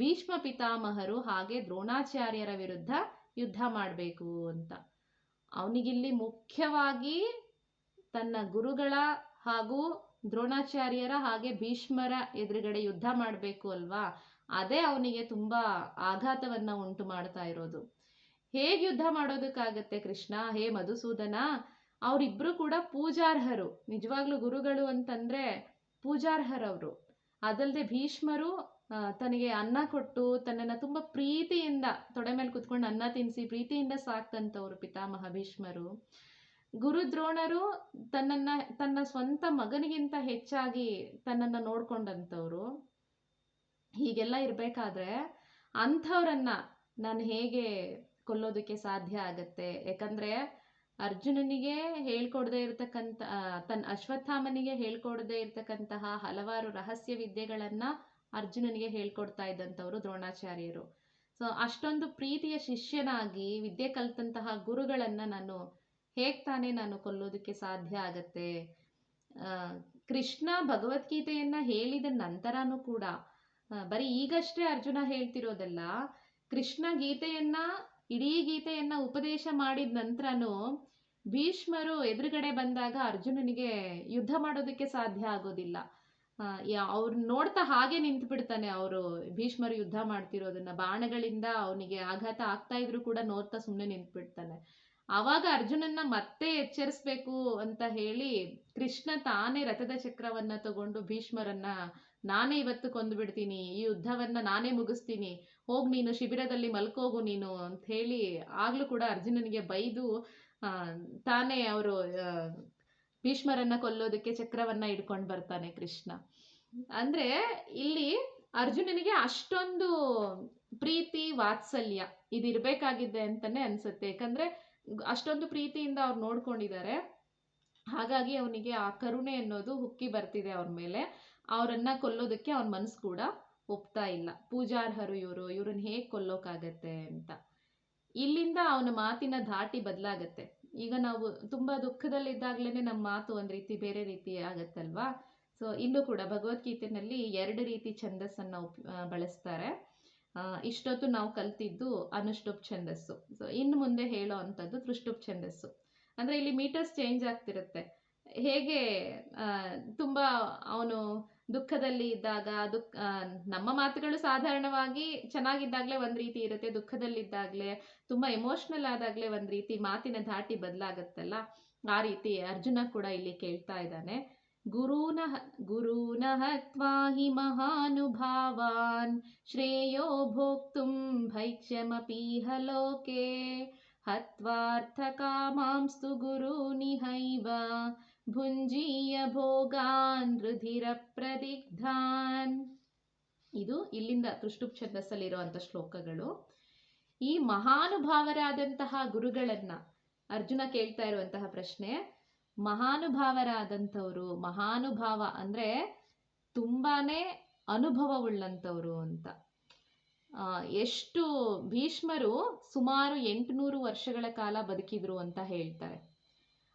ಭೀಷ್ಮ ಪಿತಾಮಹರು ಹಾಗೆ ದ್ರೋಣಾಚಾರ್ಯರ ವಿರುದ್ಧ ಯುದ್ಧ ಮಾಡಬೇಕು ಅಂತ. ಅವನಿಗಿಲ್ಲಿ ಮುಖ್ಯವಾಗಿ ತನ್ನ ಗುರುಗಳ ಹಾಗೂ ದ್ರೋಣಾಚಾರ್ಯರ ಹಾಗೆ ಭೀಷ್ಮರ ಎದುರುಗಡೆ ಯುದ್ಧ ಮಾಡಬೇಕು ಅಲ್ವಾ, ಅದೇ ಅವನಿಗೆ ತುಂಬಾ ಆಘಾತವನ್ನ ಉಂಟು ಮಾಡ್ತಾ ಇರೋದು. ಹೇಗೆ ಯುದ್ಧ ಮಾಡೋದಕ್ಕಾಗತ್ತೆ ಕೃಷ್ಣ, ಹೇ ಮಧುಸೂದನ, ಅವರಿಬ್ರು ಕೂಡ ಪೂಜಾರ್ಹರು. ನಿಜವಾಗ್ಲೂ ಗುರುಗಳು ಅಂತಂದ್ರೆ ಪೂಜಾರ್ಹರವರು. ಅದಲ್ಲದೆ ಭೀಷ್ಮರು ತನಗೆ ಅನ್ನ ಕೊಟ್ಟು ತನ್ನನ್ನ ತುಂಬಾ ಪ್ರೀತಿಯಿಂದ ತೊಡೆ ಮೇಲೆ ಕುತ್ಕೊಂಡು ಅನ್ನ ತಿನ್ನಿಸಿ ಪ್ರೀತಿಯಿಂದ ಸಾಕ್ತಂತವ್ರು ಪಿತಾಮಹ ಭೀಷ್ಮರು. ಗುರು ದ್ರೋಣರು ತನ್ನ ಸ್ವಂತ ಮಗನಿಗಿಂತ ಹೆಚ್ಚಾಗಿ ತನ್ನನ್ನ ನೋಡ್ಕೊಂಡಂತವ್ರು. ಹೀಗೆಲ್ಲ ಇರ್ಬೇಕಾದ್ರೆ ಅಂಥವ್ರನ್ನ ನಾನು ಹೇಗೆ ಕೊಲ್ಲೋದಕ್ಕೆ ಸಾಧ್ಯ ಆಗತ್ತೆ? ಯಾಕಂದ್ರೆ ಅರ್ಜುನನಿಗೆ ಹೇಳ್ಕೊಡದೆ ಇರ್ತಕ್ಕಂಥ, ತನ್ನ ಅಶ್ವತ್ಥಾಮನಿಗೆ ಹೇಳ್ಕೊಡದೆ ಇರ್ತಕ್ಕಂತಹ ಹಲವಾರು ರಹಸ್ಯ ವಿದ್ಯೆಗಳನ್ನ ಅರ್ಜುನನಿಗೆ ಹೇಳ್ಕೊಡ್ತಾ ಇದ್ದಂಥವ್ರು ದ್ರೋಣಾಚಾರ್ಯರು. ಸೊ ಅಷ್ಟೊಂದು ಪ್ರೀತಿಯ ಶಿಷ್ಯನಾಗಿ ವಿದ್ಯೆ ಕಲ್ತಂತಹ ಗುರುಗಳನ್ನ ಹೇಗ್ ತಾನೇ ನಾನು ಕೊಲ್ಲೋದಕ್ಕೆ ಸಾಧ್ಯ ಆಗತ್ತೆ? ಕೃಷ್ಣ ಭಗವದ್ಗೀತೆಯನ್ನ ಹೇಳಿದ ನಂತರನೂ ಕೂಡ ಬರೀ ಈಗಷ್ಟೇ ಅರ್ಜುನ ಹೇಳ್ತಿರೋದಲ್ಲ, ಕೃಷ್ಣ ಇಡೀ ಗೀತೆಯನ್ನ ಉಪದೇಶ ಮಾಡಿದ ನಂತರನೂ ಭೀಷ್ಮರು ಎದುರುಗಡೆ ಬಂದಾಗ ಅರ್ಜುನನಿಗೆ ಯುದ್ಧ ಮಾಡೋದಕ್ಕೆ ಸಾಧ್ಯ ಆಗೋದಿಲ್ಲ. ಅವ್ರು ನೋಡ್ತಾ ಹಾಗೆ ನಿಂತು ಬಿಡ್ತಾನೆ. ಅವರು ಭೀಷ್ಮರು ಯುದ್ಧ ಮಾಡ್ತಿರೋದನ್ನ, ಬಾಣಗಳಿಂದ ಅವನಿಗೆ ಆಘಾತ ಆಗ್ತಾ ಇದ್ರು ಕೂಡ ನೋಡ್ತಾ ಸುಮ್ಮನೆ ನಿಂತು ಬಿಡ್ತಾನೆ. ಆವಾಗ ಅರ್ಜುನನ್ನ ಮತ್ತೆ ಎಚ್ಚರಿಸ್ಬೇಕು ಅಂತ ಹೇಳಿ ಕೃಷ್ಣ ತಾನೇ ರಥದ ಚಕ್ರವನ್ನ ತಗೊಂಡು ಭೀಷ್ಮರನ್ನ, ನಾನೇ ಇವತ್ತು ಕೊಂದು ಬಿಡ್ತೀನಿ, ಈ ಯುದ್ಧವನ್ನ ನಾನೇ ಮುಗಿಸ್ತೀನಿ, ಹೋಗ್ ನೀನು ಶಿಬಿರದಲ್ಲಿ ಮಲ್ಕೋಗು ನೀನು ಅಂತ ಹೇಳಿ ಆಗ್ಲೂ ಕೂಡ ಅರ್ಜುನನಿಗೆ ಬೈದು ತಾನೇ ಅವರು ಭೀಷ್ಮರನ್ನ ಕೊಲ್ಲೋದಕ್ಕೆ ಚಕ್ರವನ್ನ ಇಟ್ಕೊಂಡು ಬರ್ತಾನೆ ಕೃಷ್ಣ. ಅಂದ್ರೆ ಇಲ್ಲಿ ಅರ್ಜುನನಿಗೆ ಅಷ್ಟೊಂದು ಪ್ರೀತಿ ವಾತ್ಸಲ್ಯ ಇದಿರ್ಬೇಕಾಗಿದೆ ಅಂತಾನೆ ಅನ್ಸುತ್ತೆ. ಯಾಕಂದ್ರೆ ಅಷ್ಟೊಂದು ಪ್ರೀತಿಯಿಂದ ಅವ್ರು ನೋಡ್ಕೊಂಡಿದ್ದಾರೆ. ಹಾಗಾಗಿ ಅವನಿಗೆ ಆ ಕರುಣೆ ಅನ್ನೋದು ಹುಕ್ಕಿ ಬರ್ತಿದೆ ಅವ್ರ ಮೇಲೆ. ಅವರನ್ನ ಕೊಲ್ಲೋದಕ್ಕೆ ಅವನ ಮನಸ್ಸು ಕೂಡ ಒಪ್ತಾ ಇಲ್ಲ. ಪೂಜಾರ್ಹರು ಇವ್ರನ್ನ ಹೇಗೆ ಕೊಲ್ಲೋಕಾಗತ್ತೆ ಅಂತ. ಇಲ್ಲಿಂದ ಅವನ ಮಾತಿನ ಧಾಟಿ ಬದಲಾಗತ್ತೆ. ಈಗ ನಾವು ತುಂಬಾ ದುಃಖದಲ್ಲಿದ್ದಾಗ್ಲೇನೆ ನಮ್ಮ ಮಾತು ಒಂದ್ ರೀತಿ ಬೇರೆ ರೀತಿ ಆಗತ್ತಲ್ವಾ. ಸೊ ಇಲ್ಲೂ ಕೂಡ ಭಗವದ್ಗೀತೆನಲ್ಲಿ 2 ರೀತಿ ಛಂದಸ್ಸನ್ನ ಬಳಸ್ತಾರೆ. ಇಷ್ಟೊತ್ತು ನಾವು ಕಲ್ತಿದ್ದು ಅನುಷ್ಠುಪ್ ಛಂದಸ್ಸು. ಸೊ ಇನ್ನು ಮುಂದೆ ಹೇಳೋ ಅಂಥದ್ದು ತ್ರಿಷ್ಟುಪ್ ಛಂದಸ್ಸು. ಅಂದ್ರೆ ಇಲ್ಲಿ ಮೀಟರ್ಸ್ ಚೇಂಜ್ ಆಗ್ತಿರುತ್ತೆ. ಹೇಗೆ ತುಂಬಾ ಅವನು ದುಃಖದಲ್ಲಿ ಇದ್ದಾಗ ನಮ್ಮ ಮಾತುಗಳು ಸಾಧಾರಣವಾಗಿ ಚೆನ್ನಾಗಿದ್ದಾಗ್ಲೇ ಒಂದ್ ರೀತಿ ಇರುತ್ತೆ, ದುಃಖದಲ್ಲಿದ್ದಾಗ್ಲೇ ತುಂಬಾ ಎಮೋಷನಲ್ ಆದಾಗ್ಲೇ ಒಂದ್ ರೀತಿ ಮಾತಿನ ಧಾಟಿ ಬದಲಾಗತ್ತಲ್ಲ. ಆ ರೀತಿ ಅರ್ಜುನ ಕೂಡ ಇಲ್ಲಿ ಕೇಳ್ತಾ ಇದ್ದಾನೆ. ಗುರೂನ ಹತ್ವಾ ಹಿ ಮಹಾನುಭಾವಾನ್ ಶ್ರೇಯೋ ಭೋಕ್ತುಂ ಭೈಕ್ಷ್ಯಮಪೀಹ ಲೋಕೆ ಹತ್ವಾರ್ಥಕಾಮಾಂಸ್ತು ಗುರೂನಿಹೈವ ಭುಂಜೀಯ ಭೋಗಾನ್ ರುಧಿರ ಪ್ರದಿಗ್ಧಾನ್. ಇದು ಇಲ್ಲಿಂದ ತೃಷ್ಟುಪ್ ಛಂದಸ್ಸಲ್ಲಿರುವಂಥ ಶ್ಲೋಕಗಳು. ಈ ಮಹಾನುಭಾವರಾದಂತಹ ಗುರುಗಳನ್ನ ಅರ್ಜುನ ಕೇಳ್ತಾ ಇರುವಂತಹ ಪ್ರಶ್ನೆ, ಮಹಾನುಭಾವರಾದಂಥವ್ರು, ಮಹಾನುಭಾವ ಅಂದ್ರೆ ತುಂಬಾನೇ ಅನುಭವವುಳ್ಳಂಥವ್ರು ಅಂತ. ಎಷ್ಟು ಭೀಷ್ಮರು ಸುಮಾರು 800 ವರ್ಷಗಳ ಕಾಲ ಬದುಕಿದ್ರು ಅಂತ ಹೇಳ್ತಾರೆ.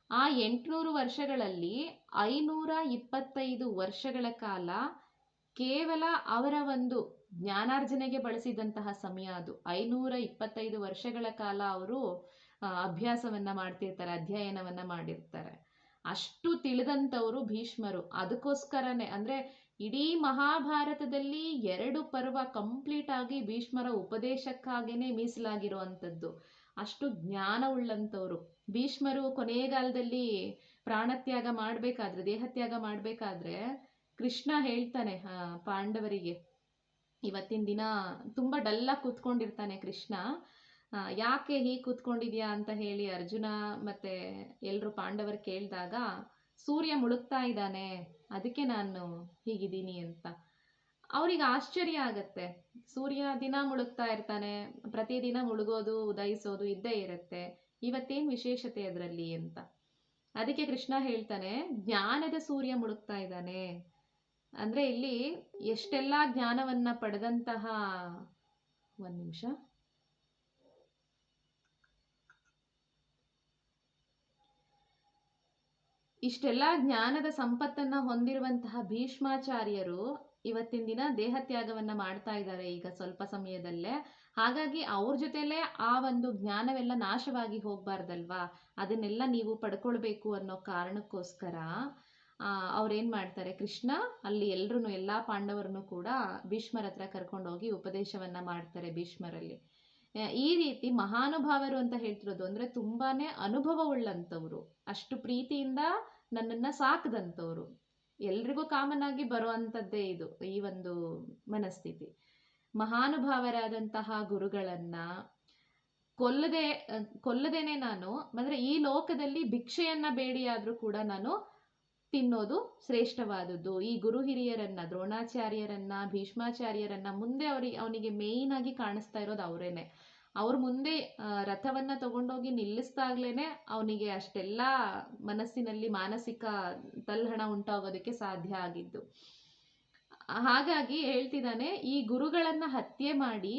ಆ 800 ವರ್ಷಗಳಲ್ಲಿ 525 ವರ್ಷಗಳ ಕಾಲ ಕೇವಲ ಅವರ ಒಂದು ಜ್ಞಾನಾರ್ಜನೆಗೆ ಬಳಸಿದಂತಹ ಸಮಯ ಅದು. 525 ವರ್ಷಗಳ ಕಾಲ ಅವರು ಅಭ್ಯಾಸವನ್ನ ಮಾಡ್ತಿರ್ತಾರೆ, ಅಧ್ಯಯನವನ್ನ ಮಾಡಿರ್ತಾರೆ. ಅಷ್ಟು ತಿಳಿದಂಥವರು ಭೀಷ್ಮರು. ಅದಕ್ಕೋಸ್ಕರನೇ ಅಂದ್ರೆ ಇಡೀ ಮಹಾಭಾರತದಲ್ಲಿ 2 ಪರ್ವ ಕಂಪ್ಲೀಟ್ ಆಗಿ ಭೀಷ್ಮರ ಉಪದೇಶಕ್ಕಾಗೇನೆ ಮೀಸಲಾಗಿರುವಂಥದ್ದು. ಅಷ್ಟು ಜ್ಞಾನವುಳ್ಳಂಥವ್ರು ಭೀಷ್ಮರು. ಕೊನೆಗಾಲದಲ್ಲಿ ಪ್ರಾಣತ್ಯಾಗ ಮಾಡ್ಬೇಕಾದ್ರೆ, ದೇಹತ್ಯಾಗ ಮಾಡ್ಬೇಕಾದ್ರೆ ಕೃಷ್ಣ ಹೇಳ್ತಾನೆ ಪಾಂಡವರಿಗೆ, ಇವತ್ತಿನ ದಿನ ತುಂಬಾ ಡಲ್ಲಾಗಿ ಕೂತ್ಕೊಂಡಿರ್ತಾನೆ ಕೃಷ್ಣ. ಯಾಕೆ ಹೀಗೆ ಕೂತ್ಕೊಂಡಿದ್ಯಾ ಅಂತ ಹೇಳಿ ಅರ್ಜುನ ಮತ್ತೆ ಎಲ್ರು ಪಾಂಡವರು ಕೇಳಿದಾಗ, ಸೂರ್ಯ ಮುಳುಗ್ತಾ ಇದ್ದಾನೆ ಅದಕ್ಕೆ ನಾನು ಹೀಗಿದ್ದೀನಿ ಅಂತ. ಅವ್ರಿಗೆ ಆಶ್ಚರ್ಯ ಆಗತ್ತೆ. ಸೂರ್ಯ ದಿನ ಮುಳುಗ್ತಾ ಇರ್ತಾನೆ, ಪ್ರತಿದಿನ ಮುಳುಗೋದು ಉದಯಿಸೋದು ಇದ್ದೇ ಇರುತ್ತೆ, ಇವತ್ತೇನ್ ವಿಶೇಷತೆ ಅದರಲ್ಲಿ ಅಂತ. ಅದಕ್ಕೆ ಕೃಷ್ಣ ಹೇಳ್ತಾನೆ, ಜ್ಞಾನದ ಸೂರ್ಯ ಮುಳುಗ್ತಾ ಇದ್ದಾನೆ. ಅಂದ್ರೆ ಇಲ್ಲಿ ಎಷ್ಟೆಲ್ಲ ಜ್ಞಾನವನ್ನ ಪಡೆದಂತಹ, ಒಂದ್ ನಿಮಿಷ, ಇಷ್ಟೆಲ್ಲ ಜ್ಞಾನದ ಸಂಪತ್ತನ್ನ ಹೊಂದಿರುವಂತಹ ಭೀಷ್ಮಾಚಾರ್ಯರು ಇವತ್ತಿನ ದಿನ ದೇಹತ್ಯಾಗವನ್ನ ಮಾಡ್ತಾ ಇದ್ದಾರೆ ಈಗ ಸ್ವಲ್ಪ ಸಮಯದಲ್ಲೇ. ಹಾಗಾಗಿ ಅವ್ರ ಜೊತೆಲೇ ಆ ಒಂದು ಜ್ಞಾನವೆಲ್ಲ ನಾಶವಾಗಿ ಹೋಗ್ಬಾರ್ದಲ್ವಾ, ಅದನ್ನೆಲ್ಲ ನೀವು ಪಡ್ಕೊಳ್ಬೇಕು ಅನ್ನೋ ಕಾರಣಕ್ಕೋಸ್ಕರ ಅವ್ರೇನ್ ಮಾಡ್ತಾರೆ, ಕೃಷ್ಣ ಅಲ್ಲಿ ಎಲ್ಲಾ ಪಾಂಡವರನ್ನು ಕೂಡ ಭೀಷ್ಮರ ಹತ್ರ ಕರ್ಕೊಂಡೋಗಿ ಉಪದೇಶವನ್ನ ಮಾಡ್ತಾರೆ ಭೀಷ್ಮರಲ್ಲಿ. ಈ ರೀತಿ ಮಹಾನುಭಾವರು ಅಂತ ಹೇಳ್ತಿರೋದು ಅಂದ್ರೆ ತುಂಬಾನೇ ಅನುಭವವುಳ್ಳಂಥವ್ರು, ಅಷ್ಟು ಪ್ರೀತಿಯಿಂದ ನನ್ನನ್ನ ಸಾಕದಂಥವ್ರು. ಎಲ್ರಿಗೂ ಕಾಮನ್ ಆಗಿ ಬರುವಂಥದ್ದೇ ಇದು, ಈ ಒಂದು ಮನಸ್ಥಿತಿ. ಮಹಾನುಭಾವರಾದಂತಹ ಗುರುಗಳನ್ನ ಕೊಲ್ಲದೇನೆ ನಾನು ಅಂದ್ರೆ ಈ ಲೋಕದಲ್ಲಿ ಭಿಕ್ಷೆಯನ್ನ ಬೇಡಿಯಾದ್ರೂ ಕೂಡ ನಾನು ತಿನ್ನೋದು ಶ್ರೇಷ್ಠವಾದದ್ದು. ಈ ಗುರು ಹಿರಿಯರನ್ನ, ದ್ರೋಣಾಚಾರ್ಯರನ್ನ, ಭೀಷ್ಮಾಚಾರ್ಯರನ್ನ ಮುಂದೆ ಅವನಿಗೆ ಮೇಯ್ನ್ ಆಗಿ ಕಾಣಿಸ್ತಾ ಇರೋದು ಅವರೇನೆ. ಅವ್ರ ಮುಂದೆ ರಥವನ್ನ ತಗೊಂಡೋಗಿ ನಿಲ್ಲಿಸ್ದಾಗ್ಲೇನೆ ಅವನಿಗೆ ಅಷ್ಟೆಲ್ಲ ಮನಸ್ಸಿನಲ್ಲಿ ಮಾನಸಿಕ ತಲ್ಲಣ ಉಂಟಾಗೋದಕ್ಕೆ ಸಾಧ್ಯ ಆಗಿದ್ದು. ಹಾಗಾಗಿ ಹೇಳ್ತಿದ್ದಾನೆ, ಈ ಗುರುಗಳನ್ನ ಹತ್ಯೆ ಮಾಡಿ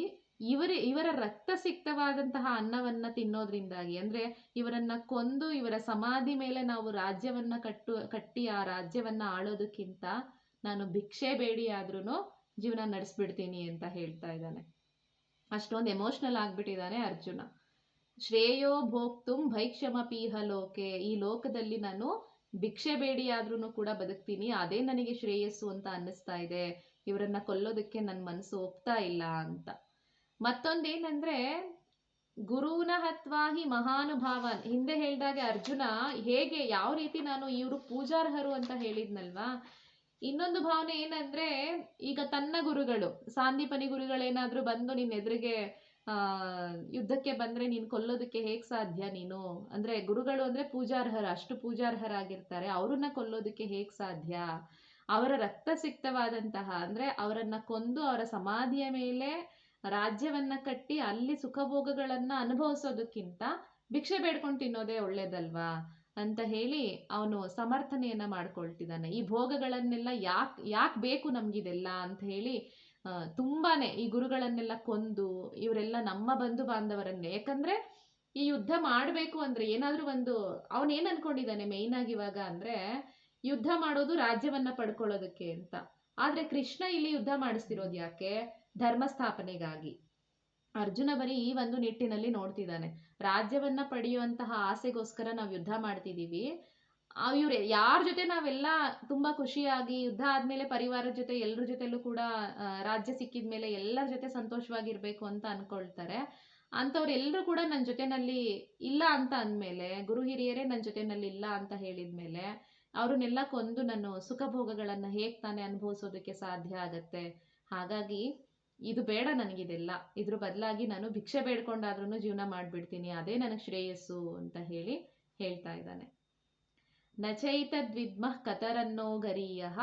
ಇವರ ರಕ್ತಸಿಕ್ತವಾದಂತಹ ಅನ್ನವನ್ನ ತಿನ್ನೋದ್ರಿಂದಾಗಿ, ಅಂದ್ರೆ ಇವರನ್ನ ಕೊಂದು ಇವರ ಸಮಾಧಿ ಮೇಲೆ ನಾವು ರಾಜ್ಯವನ್ನ ಕಟ್ಟಿ ಆ ರಾಜ್ಯವನ್ನ ಆಳೋದಕ್ಕಿಂತ ನಾನು ಭಿಕ್ಷೆ ಬೇಡಿ ಆದ್ರೂ ಜೀವನ ನಡೆಸ್ಬಿಡ್ತೀನಿ ಅಂತ ಹೇಳ್ತಾ ಇದ್ದಾನೆ. ಅಷ್ಟೊಂದು ಎಮೋಷನಲ್ ಆಗ್ಬಿಟ್ಟಿದ್ದಾನೆ ಅರ್ಜುನ. ಶ್ರೇಯೋ ಭೋಕ್ತುಂ ಭೈಕ್ಷ್ಯಮಪೀಹ ಲೋಕೆ, ಈ ಲೋಕದಲ್ಲಿ ನಾನು ಭಿಕ್ಷೆ ಬೇಡಿ ಆದ್ರೂ ಕೂಡ ಬದುಕ್ತೀನಿ, ಅದೇ ನನಗೆ ಶ್ರೇಯಸ್ಸು ಅಂತ ಅನ್ನಿಸ್ತಾ ಇದೆ, ಇವರನ್ನ ಕೊಲ್ಲೋದಕ್ಕೆ ನನ್ನ ಮನಸ್ಸು ಒಪ್ತಾ ಇಲ್ಲ ಅಂತ. ಮತ್ತೊಂದೇನಂದ್ರೆ, ಗುರೂನ ಹತ್ವಾಹಿ ಮಹಾನುಭಾವನ್, ಹಿಂದೆ ಹೇಳ್ದಾಗೆ ಅರ್ಜುನ ಹೇಗೆ ಯಾವ ರೀತಿ ನಾನು ಇವರು ಪೂಜಾರ್ಹರು ಅಂತ ಹೇಳಿದ್ನಲ್ವಾ. ಇನ್ನೊಂದು ಭಾವನೆ ಏನಂದ್ರೆ, ಈಗ ತನ್ನ ಗುರುಗಳು ಸಾಂದೀಪನಿ ಗುರುಗಳೇನಾದ್ರೂ ಬಂದು ನಿನ್ನ ಎದುರಿಗೆ ಯುದ್ಧಕ್ಕೆ ಬಂದ್ರೆ ನೀನ್ ಕೊಲ್ಲೋದಕ್ಕೆ ಹೇಗ್ ಸಾಧ್ಯ ನೀನು, ಅಂದ್ರೆ ಗುರುಗಳು ಅಂದ್ರೆ ಪೂಜಾರ್ಹರ, ಅಷ್ಟು ಪೂಜಾರ್ಹರಾಗಿರ್ತಾರೆ, ಅವ್ರನ್ನ ಕೊಲ್ಲೋದಕ್ಕೆ ಹೇಗ್ ಸಾಧ್ಯ, ಅವರ ರಕ್ತಸಿಕ್ತವಾದಂತಹ ಅಂದ್ರೆ ಅವರನ್ನ ಕೊಂದು ಅವರ ಸಮಾಧಿಯ ಮೇಲೆ ರಾಜ್ಯವನ್ನ ಕಟ್ಟಿ ಅಲ್ಲಿ ಸುಖಭೋಗಗಳನ್ನ ಅನುಭವಿಸೋದಕ್ಕಿಂತ ಭಿಕ್ಷೆ ಬೇಡ್ಕೊಂಡು ತಿನ್ನೋದೇ ಒಳ್ಳೇದಲ್ವಾ ಅಂತ ಹೇಳಿ ಅವನು ಸಮರ್ಥನೆಯನ್ನ ಮಾಡ್ಕೊಳ್ತಿದ್ದಾನೆ. ಈ ಭೋಗಗಳನ್ನೆಲ್ಲ ಯಾಕ್ ಬೇಕು ನಮ್ಗಿದೆಲ್ಲ ಅಂತ ಹೇಳಿ ತುಂಬಾನೇ ಈ ಗುರುಗಳನ್ನೆಲ್ಲ ಕೊಂದು, ಇವರೆಲ್ಲ ನಮ್ಮ ಬಂಧು ಬಾಂಧವರನ್ನೇ, ಯಾಕಂದ್ರೆ ಈ ಯುದ್ಧ ಮಾಡ್ಬೇಕು ಅಂದ್ರೆ ಏನಾದ್ರೂ ಒಂದು ಅವನೇನ್ ಅನ್ಕೊಂಡಿದ್ದಾನೆ ಮೇಯ್ನ್ ಆಗಿ ಇವಾಗ ಅಂದ್ರೆ, ಯುದ್ಧ ಮಾಡೋದು ರಾಜ್ಯವನ್ನ ಪಡ್ಕೊಳ್ಳೋದಕ್ಕೆ ಅಂತ. ಆದ್ರೆ ಕೃಷ್ಣ ಇಲ್ಲಿ ಯುದ್ಧ ಮಾಡಿಸ್ತಿರೋದು ಯಾಕೆ, ಧರ್ಮ ಸ್ಥಾಪನೆಗಾಗಿ. ಅರ್ಜುನ ಬರೀ ಈ ಒಂದು ನಿಟ್ಟಿನಲ್ಲಿ ನೋಡ್ತಿದ್ದಾನೆ, ರಾಜ್ಯವನ್ನ ಪಡೆಯುವಂತಹ ಆಸೆಗೋಸ್ಕರ ನಾವು ಯುದ್ಧ ಮಾಡ್ತಿದೀವಿ, ಇವ್ರೆ ಯಾರ ಜೊತೆ ನಾವೆಲ್ಲ ತುಂಬಾ ಖುಷಿಯಾಗಿ ಯುದ್ಧ ಆದ್ಮೇಲೆ ಪರಿವಾರದ ಜೊತೆ ಎಲ್ರ ಜೊತೆಲೂ ಕೂಡ ರಾಜ್ಯ ಸಿಕ್ಕಿದ್ಮೇಲೆ ಎಲ್ಲರ ಜೊತೆ ಸಂತೋಷವಾಗಿರ್ಬೇಕು ಅಂತ ಅನ್ಕೊಳ್ತಾರೆ, ಅಂಥವ್ರೆಲ್ಲರೂ ಕೂಡ ನನ್ನ ಜೊತೆನಲ್ಲಿ ಇಲ್ಲ ಅಂತ ಅಂದ್ಮೇಲೆ, ಗುರು ಹಿರಿಯರೇ ನನ್ನ ಜೊತೆನಲ್ಲಿ ಇಲ್ಲ ಅಂತ ಹೇಳಿದ್ಮೇಲೆ ಅವ್ರನ್ನೆಲ್ಲ ಕೊಂದು ನಾನು ಸುಖ ಭೋಗಗಳನ್ನ ಹೇಗ್ ತಾನೇ ಅನುಭವಿಸೋದಕ್ಕೆ ಸಾಧ್ಯ ಆಗತ್ತೆ. ಹಾಗಾಗಿ ಇದು ಬೇಡ ನನಗಿದೆಲ್ಲ, ಇದ್ರ ಬದಲಾಗಿ ನಾನು ಭಿಕ್ಷೆ ಬೇಡ್ಕೊಂಡಾದ್ರೂ ಜೀವನ ಮಾಡ್ಬಿಡ್ತೀನಿ, ಅದೇ ನನಗೆ ಶ್ರೇಯಸ್ಸು ಅಂತ ಹೇಳ್ತಾ ಇದ್ದಾನೆ. ನಚೈತದ್ವಿದ್ಮಃ ಕತರನ್ನೋ ಗರೀಯಃ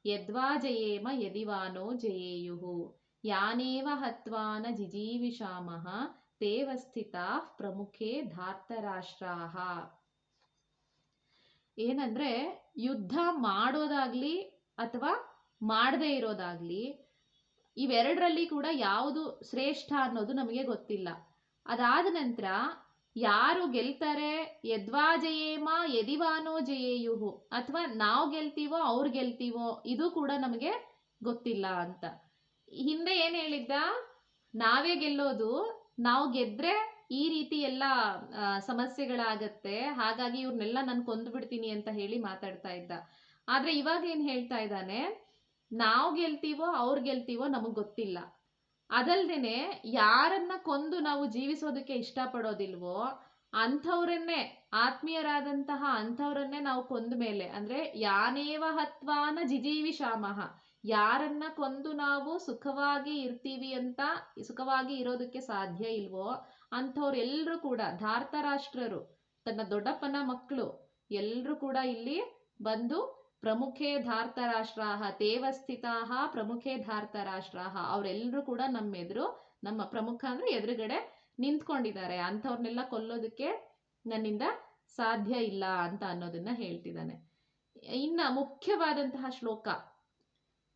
ಯದ್ವಾ ಜಯೇಮ ಯದಿವಾನೋ ಜಯೇಯುಹು ಯಾನೇವ ಹತ್ವಾನ ಜಿಜೀವಿಷಾಮಃ ತೇವಸ್ಥಿತಾಃ ಪ್ರಮುಖೇ ಧಾರ್ತರಾಷ್ಟ್ರಾಃ. ಏನಂದ್ರೆ ಯುದ್ಧ ಮಾಡೋದಾಗ್ಲಿ ಅಥವಾ ಮಾಡದೇ ಇರೋದಾಗ್ಲಿ, ಇವೆರಡರಲ್ಲಿ ಕೂಡ ಯಾವುದು ಶ್ರೇಷ್ಠ ಅನ್ನೋದು ನಮಗೆ ಗೊತ್ತಿಲ್ಲ. ಅದಾದ ನಂತರ ಯಾರು ಗೆಲ್ತಾರೆ, ಯದ್ವಾ ಜಯೇಮ ಯದಿವಾನೋ ಜಯೇಯುಹು, ಅಥವಾ ನಾವು ಗೆಲ್ತೀವೋ ಅವ್ರು ಗೆಲ್ತೀವೋ ಇದು ಕೂಡ ನಮಗೆ ಗೊತ್ತಿಲ್ಲ ಅಂತ. ಹಿಂದೆ ಏನ್ ಹೇಳಿದ್ದ, ನಾವೇ ಗೆಲ್ಲೋದು, ನಾವು ಗೆದ್ರೆ ಈ ರೀತಿ ಎಲ್ಲ ಸಮಸ್ಯೆಗಳಾಗತ್ತೆ, ಹಾಗಾಗಿ ಇವ್ರನ್ನೆಲ್ಲ ನಾನು ಕೊಂದ್ಬಿಡ್ತೀನಿ ಅಂತ ಹೇಳಿ ಮಾತಾಡ್ತಾ ಇದ್ದ. ಆದ್ರೆ ಇವಾಗ ಏನ್ ಹೇಳ್ತಾ ಇದ್ದಾನೆ, ನಾವು ಗೆಲ್ತೀವೋ ಅವ್ರು ಗೆಲ್ತೀವೋ ನಮಗ್ ಗೊತ್ತಿಲ್ಲ. ಅದಲ್ದೇನೆ ಯಾರನ್ನ ಕೊಂದು ನಾವು ಜೀವಿಸೋದಕ್ಕೆ ಇಷ್ಟಪಡೋದಿಲ್ವೋ ಅಂಥವ್ರನ್ನೇ, ಆತ್ಮೀಯರಾದಂತಹ ಅಂಥವ್ರನ್ನೇ ನಾವು ಕೊಂದ ಮೇಲೆ, ಅಂದ್ರೆ ಯಾನೇವ ಹತ್ವಾನ ಜಿಜೀವಿಷಾಮಃ, ಯಾರನ್ನ ಕೊಂದು ನಾವು ಸುಖವಾಗಿ ಇರ್ತೀವಿ ಅಂತ, ಸುಖವಾಗಿ ಇರೋದಕ್ಕೆ ಸಾಧ್ಯ ಇಲ್ವೋ ಅಂಥವ್ರೆಲ್ರೂ ಕೂಡ ಧಾರ್ತರಾಷ್ಟ್ರರು, ತನ್ನ ದೊಡ್ಡಪ್ಪನ ಮಕ್ಕಳು ಎಲ್ರೂ ಕೂಡ ಇಲ್ಲಿ ಬಂದು ಪ್ರಮುಖೇ ಧಾರ್ತರಾಷ್ಟ್ರಾಹ ತೇವಸ್ಥಿತಾಹ ಪ್ರಮುಖೇ ಧಾರ್ತರಾಷ್ಟ್ರಾಹ, ಅವರೆಲ್ಲರೂ ಕೂಡ ನಮ್ಮ ಪ್ರಮುಖ ಅಂದ್ರೆ ಎದುರುಗಡೆ ನಿಂತ್ಕೊಂಡಿದ್ದಾರೆ, ಅಂಥವ್ರನ್ನೆಲ್ಲ ಕೊಲ್ಲೋದಕ್ಕೆ ನನ್ನಿಂದ ಸಾಧ್ಯ ಇಲ್ಲ ಅಂತ ಅನ್ನೋದನ್ನ ಹೇಳ್ತಿದ್ದಾನೆ. ಇನ್ನ ಮುಖ್ಯವಾದಂತಹ ಶ್ಲೋಕ,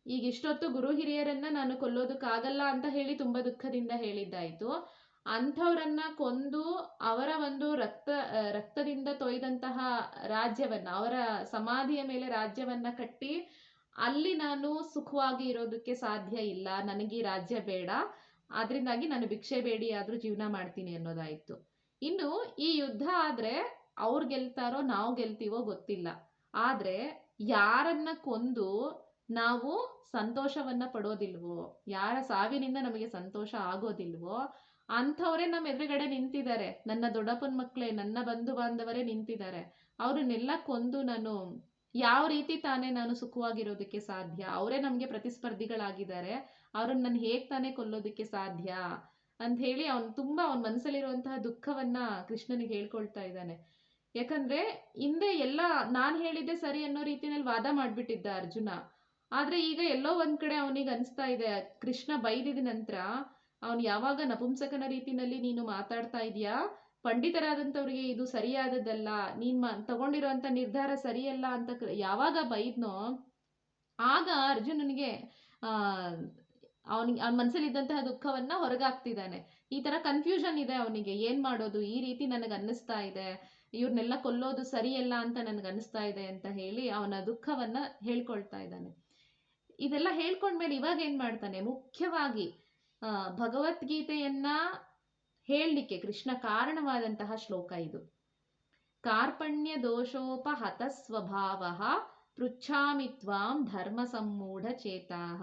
ಈಗ ಇಷ್ಟೊತ್ತು ಗುರು ಹಿರಿಯರನ್ನ ನಾನು ಕೊಲ್ಲೋದಕ್ಕಾಗಲ್ಲ ಅಂತ ಹೇಳಿ ತುಂಬಾ ದುಃಖದಿಂದ ಹೇಳಿದ್ದಾಯ್ತು. ಅಂಥವ್ರನ್ನ ಕೊಂದು ಅವರ ಒಂದು ರಕ್ತದಿಂದ ತೊಯ್ದಂತಹ ರಾಜ್ಯವನ್ನ, ಅವರ ಸಮಾಧಿಯ ಮೇಲೆ ರಾಜ್ಯವನ್ನ ಕಟ್ಟಿ ಅಲ್ಲಿ ನಾನು ಸುಖವಾಗಿ ಇರೋದಕ್ಕೆ ಸಾಧ್ಯ ಇಲ್ಲ, ನನಗೆ ಈ ರಾಜ್ಯ ಬೇಡ, ಆದ್ರಿಂದಾಗಿ ನಾನು ಭಿಕ್ಷೆ ಬೇಡಿ ಆದ್ರೂ ಜೀವನ ಮಾಡ್ತೀನಿ ಅನ್ನೋದಾಯ್ತು. ಇನ್ನು ಈ ಯುದ್ಧ ಆದ್ರೆ ಅವ್ರು ಗೆಲ್ತಾರೋ ನಾವು ಗೆಲ್ತೀವೋ ಗೊತ್ತಿಲ್ಲ, ಆದ್ರೆ ಯಾರನ್ನ ಕೊಂದು ನಾವು ಸಂತೋಷವನ್ನ ಪಡೋದಿಲ್ವೋ, ಯಾರ ಸಾವಿನಿಂದ ನಮಗೆ ಸಂತೋಷ ಆಗೋದಿಲ್ವೋ ಅಂಥವ್ರೇ ನಮ್ಮ ಎದುರುಗಡೆ ನಿಂತಿದ್ದಾರೆ, ನನ್ನ ದೊಡ್ಡಪ್ಪನ ಮಕ್ಕಳೇ, ನನ್ನ ಬಂಧು ಬಾಂಧವರೇ ನಿಂತಿದ್ದಾರೆ. ಅವ್ರನ್ನೆಲ್ಲ ಕೊಂದು ನಾನು ಯಾವ ರೀತಿ ತಾನೇ ನಾನು ಸುಖವಾಗಿರೋದಕ್ಕೆ ಸಾಧ್ಯ, ಅವರೇ ನಮ್ಗೆ ಪ್ರತಿಸ್ಪರ್ಧಿಗಳಾಗಿದ್ದಾರೆ, ಅವ್ರನ್ನ ನಾನು ಹೇಗ್ ತಾನೇ ಕೊಲ್ಲೋದಕ್ಕೆ ಸಾಧ್ಯ ಅಂತ ಹೇಳಿ ಅವನ ಮನಸ್ಸಲ್ಲಿರುವಂತಹ ದುಃಖವನ್ನ ಕೃಷ್ಣನಿಗೆ ಹೇಳ್ಕೊಳ್ತಾ ಇದ್ದಾನೆ. ಯಾಕಂದ್ರೆ ಹಿಂದೆ ಎಲ್ಲ ನಾನ್ ಹೇಳಿದ್ದೆ ಸರಿ ಅನ್ನೋ ರೀತಿಯಲ್ಲಿ ವಾದ ಮಾಡ್ಬಿಟ್ಟಿದ್ದ ಅರ್ಜುನ. ಆದ್ರೆ ಈಗ ಎಲ್ಲೋ ಒಂದ್ ಕಡೆ ಅವನಿಗೆ ಅನಿಸ್ತಾ ಇದೆ, ಕೃಷ್ಣ ಬೈದಿದ ನಂತರ ಅವನು ಯಾವಾಗ ನಪುಂಸಕನ ರೀತಿನಲ್ಲಿ ನೀನು ಮಾತಾಡ್ತಾ ಇದೀಯಾ, ಪಂಡಿತರಾದಂಥವ್ರಿಗೆ ಇದು ಸರಿಯಾದದ್ದಲ್ಲ, ನೀನ್ ತಗೊಂಡಿರೋಂಥ ನಿರ್ಧಾರ ಸರಿಯಲ್ಲ ಅಂತ ಯಾವಾಗ ಬೈದ್ನೋ ಆಗ ಅರ್ಜುನನಿಗೆ ಅವನ ಮನಸ್ಸಲ್ಲಿದ್ದಂತಹ ದುಃಖವನ್ನ ಹೊರಗಾಗ್ತಿದ್ದಾನೆ. ಈ ತರ ಕನ್ಫ್ಯೂಷನ್ ಇದೆ ಅವನಿಗೆ, ಏನ್ ಮಾಡೋದು, ಈ ರೀತಿ ನನಗೆ ಅನ್ನಿಸ್ತಾ ಇದೆ, ಇವ್ರನ್ನೆಲ್ಲ ಕೊಲ್ಲೋದು ಸರಿಯಲ್ಲ ಅಂತ ನನಗೆ ಅನ್ನಿಸ್ತಾ ಇದೆ ಅಂತ ಹೇಳಿ ಅವನ ದುಃಖವನ್ನ ಹೇಳ್ಕೊಳ್ತಾ ಇದ್ದಾನೆ. ಇದೆಲ್ಲ ಹೇಳ್ಕೊಂಡ್ಮೇಲೆ ಇವಾಗ ಏನ್ ಮಾಡ್ತಾನೆ, ಮುಖ್ಯವಾಗಿ ಭಗವದ್ಗೀತೆಯನ್ನ ಹೇಳಲಿಕ್ಕೆ ಕೃಷ್ಣ ಕಾರಣವಾದಂತಹ ಶ್ಲೋಕ ಇದು. ಕಾರ್ಪಣ್ಯ ದೋಷೋಪಹತ ಸ್ವಭಾವಃ ಪೃಚ್ಛಾಮಿ ತ್ವಾಂ ಧರ್ಮ ಸಮ್ಮೂಢ ಚೇತಾಃ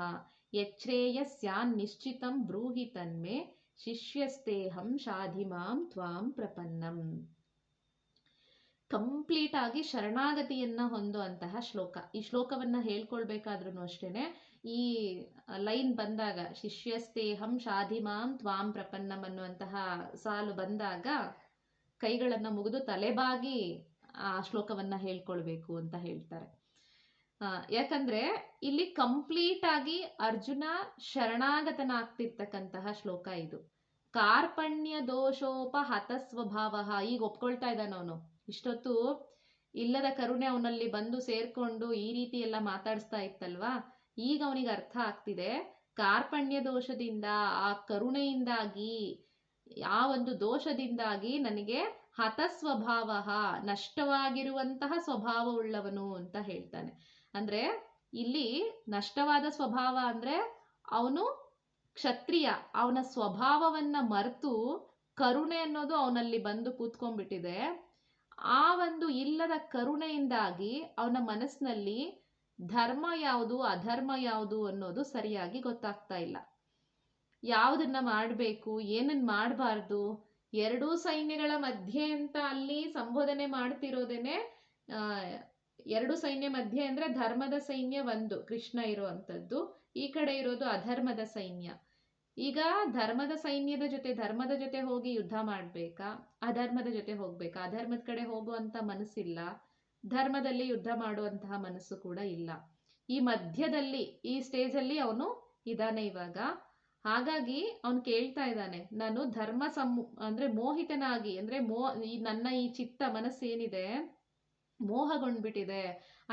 ಯಚ್ಛ್ರೇಯಸ್ಯಾನ್ ನಿಶ್ಚಿತಂ ಬ್ರೂಹಿ ತನ್ಮೇ ಶಿಷ್ಯಸ್ತೇಹಂ ಶಾಧಿಮಾಂ ತ್ವಾಂ ಪ್ರಪನ್ನಂ. ಕಂಪ್ಲೀಟ್ ಆಗಿ ಶರಣಾಗತಿಯನ್ನ ಹೊಂದುವಂತಹ ಶ್ಲೋಕ. ಈ ಶ್ಲೋಕವನ್ನ ಹೇಳ್ಕೊಳ್ಬೇಕಾದ್ರೂ ಅಷ್ಟೇನೆ, ಈ ಲೈನ್ ಬಂದಾಗ ಶಿಷ್ಯಸ್ತೇಹಂ ಶಾಧಿಮಾಂ ತ್ವಾಂ ಪ್ರಪನ್ನಂ ಅನ್ನುವಂತಹ ಸಾಲು ಬಂದಾಗ ಕೈಗಳನ್ನ ಮುಗಿದು ತಲೆಬಾಗಿ ಆ ಶ್ಲೋಕವನ್ನ ಹೇಳ್ಕೊಳ್ಬೇಕು ಅಂತ ಹೇಳ್ತಾರೆ. ಯಾಕಂದ್ರೆ ಇಲ್ಲಿ ಕಂಪ್ಲೀಟ್ ಆಗಿ ಅರ್ಜುನ ಶರಣಾಗತನಾಗ್ತಿರ್ತಕ್ಕಂತಹ ಶ್ಲೋಕ ಇದು. ಕಾರ್ಪಣ್ಯ ದೋಷೋಪಹತ ಸ್ವಭಾವ, ಈಗ ಒಪ್ಕೊಳ್ತಾ ಇದ್ದಾನ ಅವನು. ಇಷ್ಟೊತ್ತು ಇಲ್ಲದ ಕರುಣೆ ಅವನಲ್ಲಿ ಬಂದು ಸೇರ್ಕೊಂಡು ಈ ರೀತಿ ಎಲ್ಲ ಮಾತಾಡಿಸ್ತಾ ಇತ್ತಲ್ವಾ, ಈಗ ಅವನಿಗೆ ಅರ್ಥ ಆಗ್ತಿದೆ, ಕಾರ್ಪಣ್ಯ ದೋಷದಿಂದ, ಆ ಕರುಣೆಯಿಂದಾಗಿ, ಆ ಒಂದು ದೋಷದಿಂದಾಗಿ ನನಗೆ ಹತಸ್ವಭಾವ, ನಷ್ಟವಾಗಿರುವಂತಹ ಸ್ವಭಾವವುಳ್ಳವನು ಅಂತ ಹೇಳ್ತಾನೆ. ಅಂದ್ರೆ ಇಲ್ಲಿ ನಷ್ಟವಾದ ಸ್ವಭಾವ ಅಂದ್ರೆ ಅವನು ಕ್ಷತ್ರಿಯ, ಅವನ ಸ್ವಭಾವವನ್ನ ಮರೆತು ಕರುಣೆ ಅನ್ನೋದು ಅವನಲ್ಲಿ ಬಂದು ಕೂತ್ಕೊಂಡ್ಬಿಟ್ಟಿದೆ. ಆ ಒಂದು ಇಲ್ಲದ ಕರುಣೆಯಿಂದಾಗಿ ಅವನ ಮನಸ್ಸಿನಲ್ಲಿ ಧರ್ಮ ಯಾವುದು ಅಧರ್ಮ ಯಾವುದು ಅನ್ನೋದು ಸರಿಯಾಗಿ ಗೊತ್ತಾಗ್ತಾ ಇಲ್ಲ. ಯಾವುದನ್ನ ಮಾಡಬೇಕು, ಏನನ್ನ ಮಾಡಬಾರ್ದು, ಎರಡೂ ಸೈನ್ಯಗಳ ಮಧ್ಯೆ ಅಂತ ಅಲ್ಲಿ ಸಂಬೋಧನೆ ಮಾಡ್ತಿರೋದೇನೆ ಎರಡು ಸೈನ್ಯ ಮಧ್ಯೆ ಅಂದ್ರೆ ಧರ್ಮದ ಸೈನ್ಯ ಒಂದು ಕೃಷ್ಣ ಇರುವಂತದ್ದು, ಈ ಕಡೆ ಇರೋದು ಅಧರ್ಮದ ಸೈನ್ಯ. ಈಗ ಧರ್ಮದ ಜೊತೆ ಹೋಗಿ ಯುದ್ಧ ಮಾಡ್ಬೇಕಾ, ಅಧರ್ಮದ ಜೊತೆ ಹೋಗ್ಬೇಕಾ? ಅಧರ್ಮದ ಕಡೆ ಹೋಗುವಂತ ಮನಸ್ಸಿಲ್ಲ, ಧರ್ಮದಲ್ಲಿ ಯುದ್ಧ ಮಾಡುವಂತಹ ಮನಸ್ಸು ಕೂಡ ಇಲ್ಲ. ಈ ಮಧ್ಯದಲ್ಲಿ, ಈ ಸ್ಟೇಜಲ್ಲಿ ಅವನು ಇದ್ದಾನೆ ಇವಾಗ. ಹಾಗಾಗಿ ಅವನು ಕೇಳ್ತಾ ಇದ್ದಾನೆ, ನಾನು ಅಂದ್ರೆ ಮೋಹಿತನಾಗಿ, ಅಂದ್ರೆ ನನ್ನ ಈ ಚಿತ್ತ ಮನಸ್ಸು ಏನಿದೆ ಮೋಹಗೊಂಡ್ಬಿಟ್ಟಿದೆ,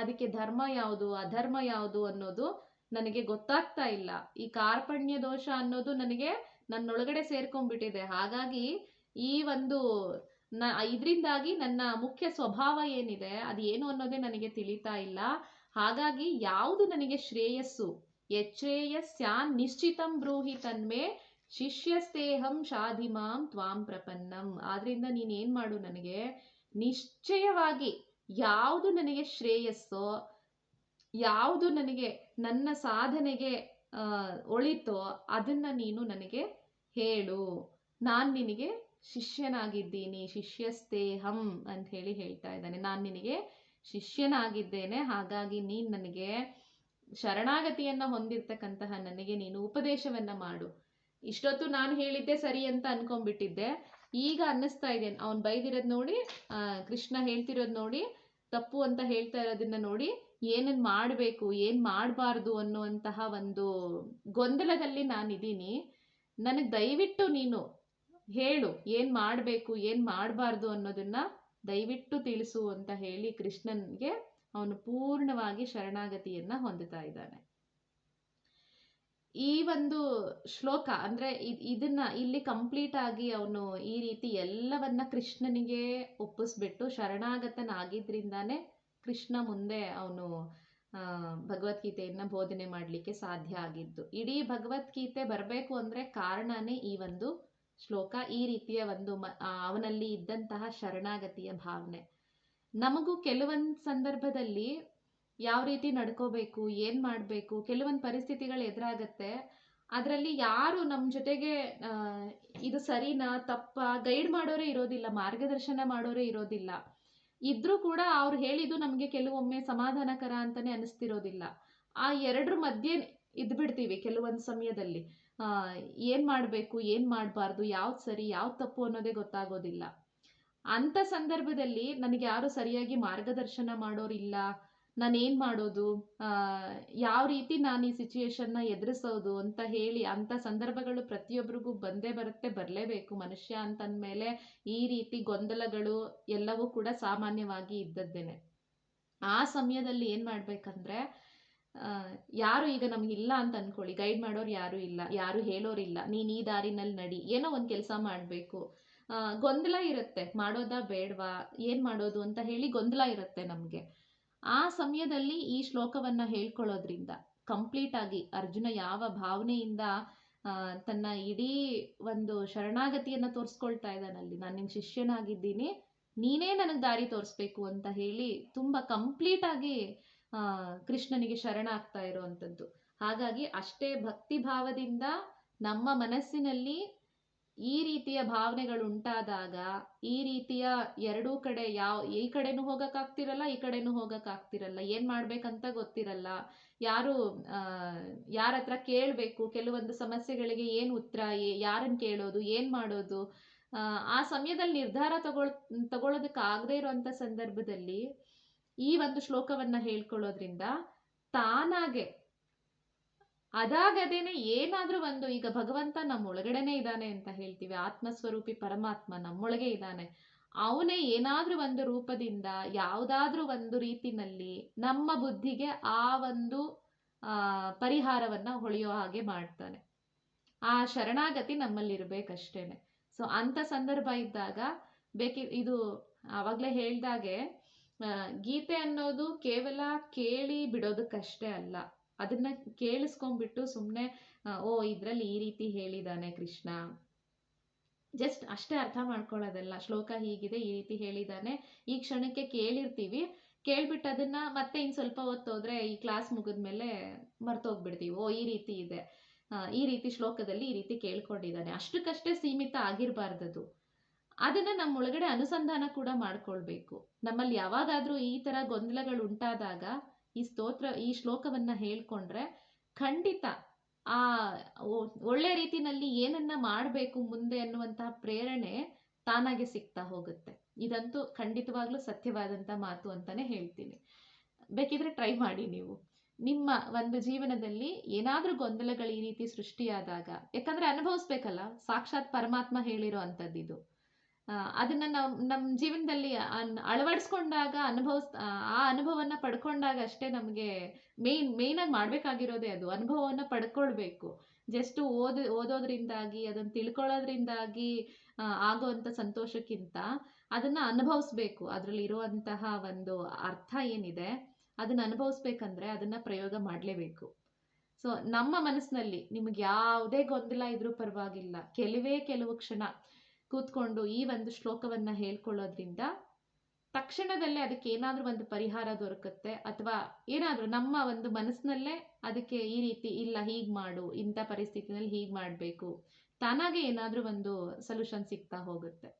ಅದಕ್ಕೆ ಧರ್ಮ ಯಾವುದು ಅಧರ್ಮ ಯಾವುದು ಅನ್ನೋದು ನನಗೆ ಗೊತ್ತಾಗ್ತಾ ಇಲ್ಲ. ಈ ಕಾರ್ಪಣ್ಯ ದೋಷ ಅನ್ನೋದು ನನಗೆ ನನ್ನೊಳಗಡೆ ಸೇರ್ಕೊಂಡ್ಬಿಟ್ಟಿದೆ. ಹಾಗಾಗಿ ಈ ಒಂದು ಇದರಿಂದಾಗಿ ನನ್ನ ಮುಖ್ಯ ಸ್ವಭಾವ ಏನಿದೆ ಅದು ಏನು ಅನ್ನೋದೇ ನನಗೆ ತಿಳಿತಾ ಇಲ್ಲ. ಹಾಗಾಗಿ ಯಾವುದು ನನಗೆ ಶ್ರೇಯಸ್ಸು, ಯಚ್ಛ್ರೇಯಸ್ಯಾನ್ ನಿಶ್ಚಿತಂ ಬ್ರೂಹಿ ತನ್ಮೇ ಶಿಷ್ಯಸ್ತೇಹಂ ಶಾಧಿಮಾಂ ತ್ವಾಂ ಪ್ರಪನ್ನಂ. ಆದ್ರಿಂದ ನೀನೇನ್ ಮಾಡು, ನನಗೆ ನಿಶ್ಚಯವಾಗಿ ಯಾವುದು ನನಗೆ ಶ್ರೇಯಸ್ಸೋ, ಯಾವುದು ನನಗೆ ನನ್ನ ಸಾಧನೆಗೆ ಒಳಿತೋ ಅದನ್ನ ನೀನು ನನಗೆ ಹೇಳು. ನಾನು ನಿನಗೆ ಶಿಷ್ಯನಾಗಿದ್ದೀನಿ, ಶಿಷ್ಯಸ್ತೇಹಂ ಅಂತ ಹೇಳ್ತಾ ಇದ್ದಾನೆ. ನಾನು ನಿನಗೆ ಶಿಷ್ಯನಾಗಿದ್ದೇನೆ, ಹಾಗಾಗಿ ನೀನು ನನಗೆ ಶರಣಾಗತಿಯನ್ನ ಹೊಂದಿರ್ತಕ್ಕಂತಹ ನನಗೆ ನೀನು ಉಪದೇಶವನ್ನ ಮಾಡು. ಇಷ್ಟೊತ್ತು ನಾನು ಹೇಳಿದ್ದೆ ಸರಿ ಅಂತ ಅನ್ಕೊಂಡ್ಬಿಟ್ಟಿದ್ದೆ, ಈಗ ಅನ್ನಿಸ್ತಾ ಇದೆ ಅವನು ಬೈದಿರೋದು ನೋಡಿ, ಕೃಷ್ಣ ಹೇಳ್ತಿರೋದು ನೋಡಿ, ತಪ್ಪು ಅಂತ ಹೇಳ್ತಾ ಇರೋದನ್ನ ನೋಡಿ, ಏನನ್ನ ಮಾಡಬೇಕು ಏನ್ ಮಾಡಬಾರ್ದು ಅನ್ನುವಂತಹ ಒಂದು ಗೊಂದಲದಲ್ಲಿ ನಾನಿದ್ದೀನಿ. ನನಗೆ ದಯವಿಟ್ಟು ನೀನು ಹೇಳು, ಏನ್ ಮಾಡಬೇಕು ಏನ್ ಮಾಡಬಾರ್ದು ಅನ್ನೋದನ್ನ ದಯವಿಟ್ಟು ತಿಳಿಸು ಅಂತ ಹೇಳಿ ಕೃಷ್ಣನ್ಗೆ ಅವನು ಪೂರ್ಣವಾಗಿ ಶರಣಾಗತಿಯನ್ನ ಹೊಂದುತ್ತಾ ಇದ್ದಾನೆ. ಈ ಒಂದು ಶ್ಲೋಕ ಅಂದ್ರೆ ಇದನ್ನ ಇಲ್ಲಿ ಕಂಪ್ಲೀಟ್ ಆಗಿ ಅವನು ಈ ರೀತಿ ಎಲ್ಲವನ್ನ ಕೃಷ್ಣನಿಗೆ ಒಪ್ಪಿಸ್ಬಿಟ್ಟು ಶರಣಾಗತನಾಗಿದ್ರಿಂದಾನೇ ಕೃಷ್ಣ ಮುಂದೆ ಅವನು ಭಗವದ್ಗೀತೆಯನ್ನ ಬೋಧನೆ ಮಾಡಲಿಕ್ಕೆ ಸಾಧ್ಯ ಆಗಿದ್ದು. ಇಡೀ ಭಗವದ್ಗೀತೆ ಬರಬೇಕು ಅಂದ್ರೆ ಕಾರಣನೇ ಈ ಒಂದು ಶ್ಲೋಕ, ಈ ರೀತಿಯ ಒಂದು ಅವನಲ್ಲಿ ಇದ್ದಂತಹ ಶರಣಾಗತಿಯ ಭಾವನೆ. ನಮಗೂ ಕೆಲವೊಂದು ಸಂದರ್ಭದಲ್ಲಿ ಯಾವ ರೀತಿ ನಡ್ಕೋಬೇಕು, ಏನ್ ಮಾಡಬೇಕು, ಕೆಲವೊಂದು ಪರಿಸ್ಥಿತಿಗಳು ಎದುರಾಗತ್ತೆ. ಅದರಲ್ಲಿ ಯಾರು ನಮ್ಮ ಜೊತೆಗೆ ಇದು ಸರಿನಾ ತಪ್ಪ ಗೈಡ್ ಮಾಡೋರೇ ಇರೋದಿಲ್ಲ, ಮಾರ್ಗದರ್ಶನ ಮಾಡೋರೇ ಇರೋದಿಲ್ಲ. ಇದ್ರೂ ಕೂಡ ಅವ್ರು ಹೇಳಿದ್ದು ನಮಗೆ ಕೆಲವೊಮ್ಮೆ ಸಮಾಧಾನಕರ ಅಂತಾನೆ ಅನಿಸ್ತಿರೋದಿಲ್ಲ. ಆ ಎರಡರ ಮಧ್ಯೆ ಇದ್ಬಿಡ್ತೀವಿ ಕೆಲವೊಂದು ಸಮಯದಲ್ಲಿ. ಏನ್ ಮಾಡಬೇಕು ಏನ್ ಮಾಡಬಾರ್ದು, ಯಾವ್ದು ಸರಿ ಯಾವ್ದು ತಪ್ಪು ಅನ್ನೋದೇ ಗೊತ್ತಾಗೋದಿಲ್ಲ. ಅಂತ ಸಂದರ್ಭದಲ್ಲಿ ನನಗೆ ಯಾರು ಸರಿಯಾಗಿ ಮಾರ್ಗದರ್ಶನ ಮಾಡೋರಿಲ್ಲ, ನಾನೇನ್ ಮಾಡೋದು, ಯಾವ ರೀತಿ ನಾನು ಈ ಸಿಚುಯೇಷನ್ನ ಎದುರಿಸೋದು ಅಂತ ಹೇಳಿ ಅಂತ ಸಂದರ್ಭಗಳು ಪ್ರತಿಯೊಬ್ಬರಿಗೂ ಬಂದೇ ಬರುತ್ತೆ, ಬರಲೇಬೇಕು. ಮನುಷ್ಯ ಅಂತಂದ್ಮೇಲೆ ಈ ರೀತಿ ಗೊಂದಲಗಳು ಎಲ್ಲವೂ ಕೂಡ ಸಾಮಾನ್ಯವಾಗಿ ಇದ್ದದ್ದೇನೆ. ಆ ಸಮಯದಲ್ಲಿ ಏನ್ ಮಾಡ್ಬೇಕಂದ್ರೆ, ಯಾರು ಈಗ ನಮ್ಗಿಲ್ಲ ಅಂತ ಅನ್ಕೊಳ್ಳಿ, ಗೈಡ್ ಮಾಡೋರು ಯಾರು ಇಲ್ಲ, ಯಾರು ಹೇಳೋರಿಲ್ಲ, ನೀನ್ ಈ ದಾರಿನಲ್ಲಿ ನಡಿ, ಏನೋ ಒಂದ್ ಕೆಲಸ ಮಾಡ್ಬೇಕು, ಗೊಂದಲ ಇರುತ್ತೆ, ಮಾಡೋದಾ ಬೇಡವಾ ಏನ್ ಮಾಡೋದು ಅಂತ ಹೇಳಿ ಗೊಂದಲ ಇರುತ್ತೆ ನಮ್ಗೆ. ಆ ಸಮಯದಲ್ಲಿ ಈ ಶ್ಲೋಕವನ್ನ ಹೇಳ್ಕೊಳ್ಳೋದ್ರಿಂದ ಕಂಪ್ಲೀಟ್ ಆಗಿ ಅರ್ಜುನ ಯಾವ ಭಾವನೆಯಿಂದ ತನ್ನ ಇಡೀ ಒಂದು ಶರಣಾಗತಿಯನ್ನ ತೋರಿಸ್ಕೊಳ್ತಾ ಇದ್ದಾನಲ್ಲಿ, ನಾನು ನಿನ್ ಶಿಷ್ಯನಾಗಿದ್ದೀನಿ, ನೀನೇ ನನಗೆ ದಾರಿ ತೋರಿಸ್ಬೇಕು ಅಂತ ಹೇಳಿ ತುಂಬಾ ಕಂಪ್ಲೀಟ್ ಆಗಿ ಕೃಷ್ಣನಿಗೆ ಶರಣಾಗ್ತಾ ಇರುವಂಥದ್ದು. ಹಾಗಾಗಿ ಅಷ್ಟೇ ಭಕ್ತಿ ಭಾವದಿಂದ ನಮ್ಮ ಮನಸ್ಸಿನಲ್ಲಿ ಈ ರೀತಿಯ ಭಾವನೆಗಳು ಉಂಟಾದಾಗ, ಈ ರೀತಿಯ ಎರಡೂ ಕಡೆ ಈ ಕಡೆನೂ ಹೋಗಕ್ಕಾಗ್ತಿರಲ್ಲ, ಈ ಕಡೆನೂ ಹೋಗಕ್ಕಾಗ್ತಿರಲ್ಲ, ಏನ್ ಮಾಡ್ಬೇಕಂತ ಗೊತ್ತಿರಲ್ಲ, ಯಾರ ಹತ್ರ ಕೇಳಬೇಕು, ಕೆಲವೊಂದು ಸಮಸ್ಯೆಗಳಿಗೆ ಏನು ಉತ್ತರ, ಯಾರನ್ನು ಕೇಳೋದು, ಏನ್ ಮಾಡೋದು, ಆ ಸಮಯದಲ್ಲಿ ನಿರ್ಧಾರ ತಗೊಳ್ಳೋದಕ್ಕಾಗದೇ ಇರುವಂತ ಸಂದರ್ಭದಲ್ಲಿ ಈ ಒಂದು ಶ್ಲೋಕವನ್ನ ಹೇಳ್ಕೊಳ್ಳೋದ್ರಿಂದ ತಾನಾಗೆ ಅದಾಗದೇನೆ ಏನಾದ್ರೂ ಒಂದು, ಈಗ ಭಗವಂತ ನಮ್ಮೊಳಗಡೆನೆ ಇದ್ದಾನೆ ಅಂತ ಹೇಳ್ತೀವಿ, ಆತ್ಮಸ್ವರೂಪಿ ಪರಮಾತ್ಮ ನಮ್ಮೊಳಗೆ ಇದ್ದಾನೆ, ಅವನೇ ಏನಾದ್ರೂ ಒಂದು ರೂಪದಿಂದ ಯಾವುದಾದ್ರೂ ಒಂದು ರೀತಿನಲ್ಲಿ ನಮ್ಮ ಬುದ್ಧಿಗೆ ಆ ಒಂದು ಪರಿಹಾರವನ್ನ ಹೊಳೆಯೋ ಹಾಗೆ ಮಾಡ್ತಾನೆ. ಆ ಶರಣಾಗತಿ ನಮ್ಮಲ್ಲಿ ಇರ್ಬೇಕಷ್ಟೇನೆ. ಸೊ ಅಂತ ಸಂದರ್ಭ ಇದ್ದಾಗ ಇದು ಆವಾಗಲೇ ಹೇಳ್ದಾಗೆ ಗೀತೆ ಅನ್ನೋದು ಕೇವಲ ಕೇಳಿ ಬಿಡೋದಕ್ಕಷ್ಟೇ ಅಲ್ಲ, ಅದನ್ನ ಕೇಳಿಸ್ಕೊಂಡ್ಬಿಟ್ಟು ಸುಮ್ಮನೆ ಇದ್ರಲ್ಲಿ ಈ ರೀತಿ ಹೇಳಿದಾನೆ ಕೃಷ್ಣ, ಜಸ್ಟ್ ಅಷ್ಟೇ ಅರ್ಥ ಮಾಡ್ಕೊಳ್ಳೋದಲ್ಲ. ಶ್ಲೋಕ ಹೀಗಿದೆ, ಈ ರೀತಿ ಹೇಳಿದಾನೆ, ಈ ಕ್ಷಣಕ್ಕೆ ಕೇಳಿರ್ತೀವಿ, ಕೇಳ್ಬಿಟ್ಟು ಅದನ್ನ ಮತ್ತೆ ಇನ್ ಸ್ವಲ್ಪ ಹೊತ್ತೋದ್ರೆ ಈ ಕ್ಲಾಸ್ ಮುಗಿದ್ಮೇಲೆ ಮರ್ತೋಗ್ಬಿಡ್ತೀವಿ. ಈ ರೀತಿ ಇದೆ, ಈ ರೀತಿ ಶ್ಲೋಕದಲ್ಲಿ ಈ ರೀತಿ ಕೇಳ್ಕೊಂಡಿದ್ದಾನೆ, ಅಷ್ಟಕ್ಕಷ್ಟೇ ಸೀಮಿತ ಆಗಿರಬಾರ್ದದು. ಅದನ್ನ ನಮ್ಮೊಳಗಡೆ ಅನುಸಂಧಾನ ಕೂಡ ಮಾಡ್ಕೊಳ್ಬೇಕು. ನಮ್ಮಲ್ಲಿ ಯಾವಾಗಾದ್ರೂ ಈ ತರ ಗೊಂದಲಗಳು ಉಂಟಾದಾಗ ಈ ಶ್ಲೋಕವನ್ನ ಹೇಳ್ಕೊಂಡ್ರೆ ಖಂಡಿತ ಆ ಒಳ್ಳೆ ರೀತಿನಲ್ಲಿ ಏನನ್ನ ಮಾಡಬೇಕು ಮುಂದೆ ಅನ್ನುವಂತಹ ಪ್ರೇರಣೆ ತಾನಾಗೆ ಸಿಗ್ತಾ ಹೋಗುತ್ತೆ. ಇದಂತೂ ಖಂಡಿತವಾಗ್ಲೂ ಸತ್ಯವಾದಂತ ಮಾತು ಅಂತಾನೆ ಹೇಳ್ತೀನಿ. ಬೇಕಿದ್ರೆ ಟ್ರೈ ಮಾಡಿ ನೀವು. ನಿಮ್ಮ ಒಂದು ಜೀವನದಲ್ಲಿ ಏನಾದ್ರೂ ಗೊಂದಲಗಳು ಈ ರೀತಿ ಸೃಷ್ಟಿಯಾದಾಗ, ಯಾಕಂದ್ರೆ ಅನುಭವಿಸ್ಬೇಕಲ್ಲ, ಸಾಕ್ಷಾತ್ ಪರಮಾತ್ಮ ಹೇಳಿರೋ ಅಂಥದ್ದಿದು. ಅದನ್ನ ನಾವು ನಮ್ಮ ಜೀವನದಲ್ಲಿ ಅಳವಡಿಸ್ಕೊಂಡಾಗ ಆ ಅನುಭವನ ಪಡ್ಕೊಂಡಾಗ ಅಷ್ಟೇ ನಮಗೆ ಮೇನ್ ಆಗಿ ಮಾಡ್ಬೇಕಾಗಿರೋದೇ ಅದು. ಅನುಭವವನ್ನ ಪಡ್ಕೊಳ್ಬೇಕು. ಜಸ್ಟ್ ಓದೋದ್ರಿಂದಾಗಿ ಅದನ್ನ ತಿಳ್ಕೊಳ್ಳೋದ್ರಿಂದಾಗಿ ಆಗೋವಂಥ ಸಂತೋಷಕ್ಕಿಂತ ಅದನ್ನ ಅನುಭವಿಸ್ಬೇಕು. ಅದ್ರಲ್ಲಿ ಇರುವಂತಹ ಒಂದು ಅರ್ಥ ಏನಿದೆ ಅದನ್ನ ಅನುಭವಿಸ್ಬೇಕಂದ್ರೆ ಅದನ್ನ ಪ್ರಯೋಗ ಮಾಡಲೇಬೇಕು. ಸೊ ನಮ್ಮ ಮನಸ್ಸಿನಲ್ಲಿ ನಿಮ್ಗೆ ಯಾವುದೇ ಗೊಂದಲ ಇದ್ರೂ ಪರವಾಗಿಲ್ಲ, ಕೆಲವು ಕ್ಷಣ ಕೂತ್ಕೊಂಡು ಈ ಒಂದು ಶ್ಲೋಕವನ್ನ ಹೇಳ್ಕೊಳ್ಳೋದ್ರಿಂದ ತಕ್ಷಣದಲ್ಲೇ ಅದಕ್ಕೆ ಏನಾದ್ರೂ ಒಂದು ಪರಿಹಾರ ದೊರಕುತ್ತೆ. ಅಥವಾ ಏನಾದ್ರೂ ನಮ್ಮ ಒಂದು ಮನಸ್ಸಿನಲ್ಲೇ ಅದಕ್ಕೆ ಈ ರೀತಿ ಇಲ್ಲ, ಹೀಗ್ ಮಾಡು, ಇಂಥ ಪರಿಸ್ಥಿತಿನಲ್ಲಿ ಹೀಗ್ ಮಾಡ್ಬೇಕು, ತಾನಾಗೆ ಏನಾದ್ರೂ ಒಂದು ಸೊಲ್ಯೂಷನ್ ಸಿಗ್ತಾ ಹೋಗುತ್ತೆ.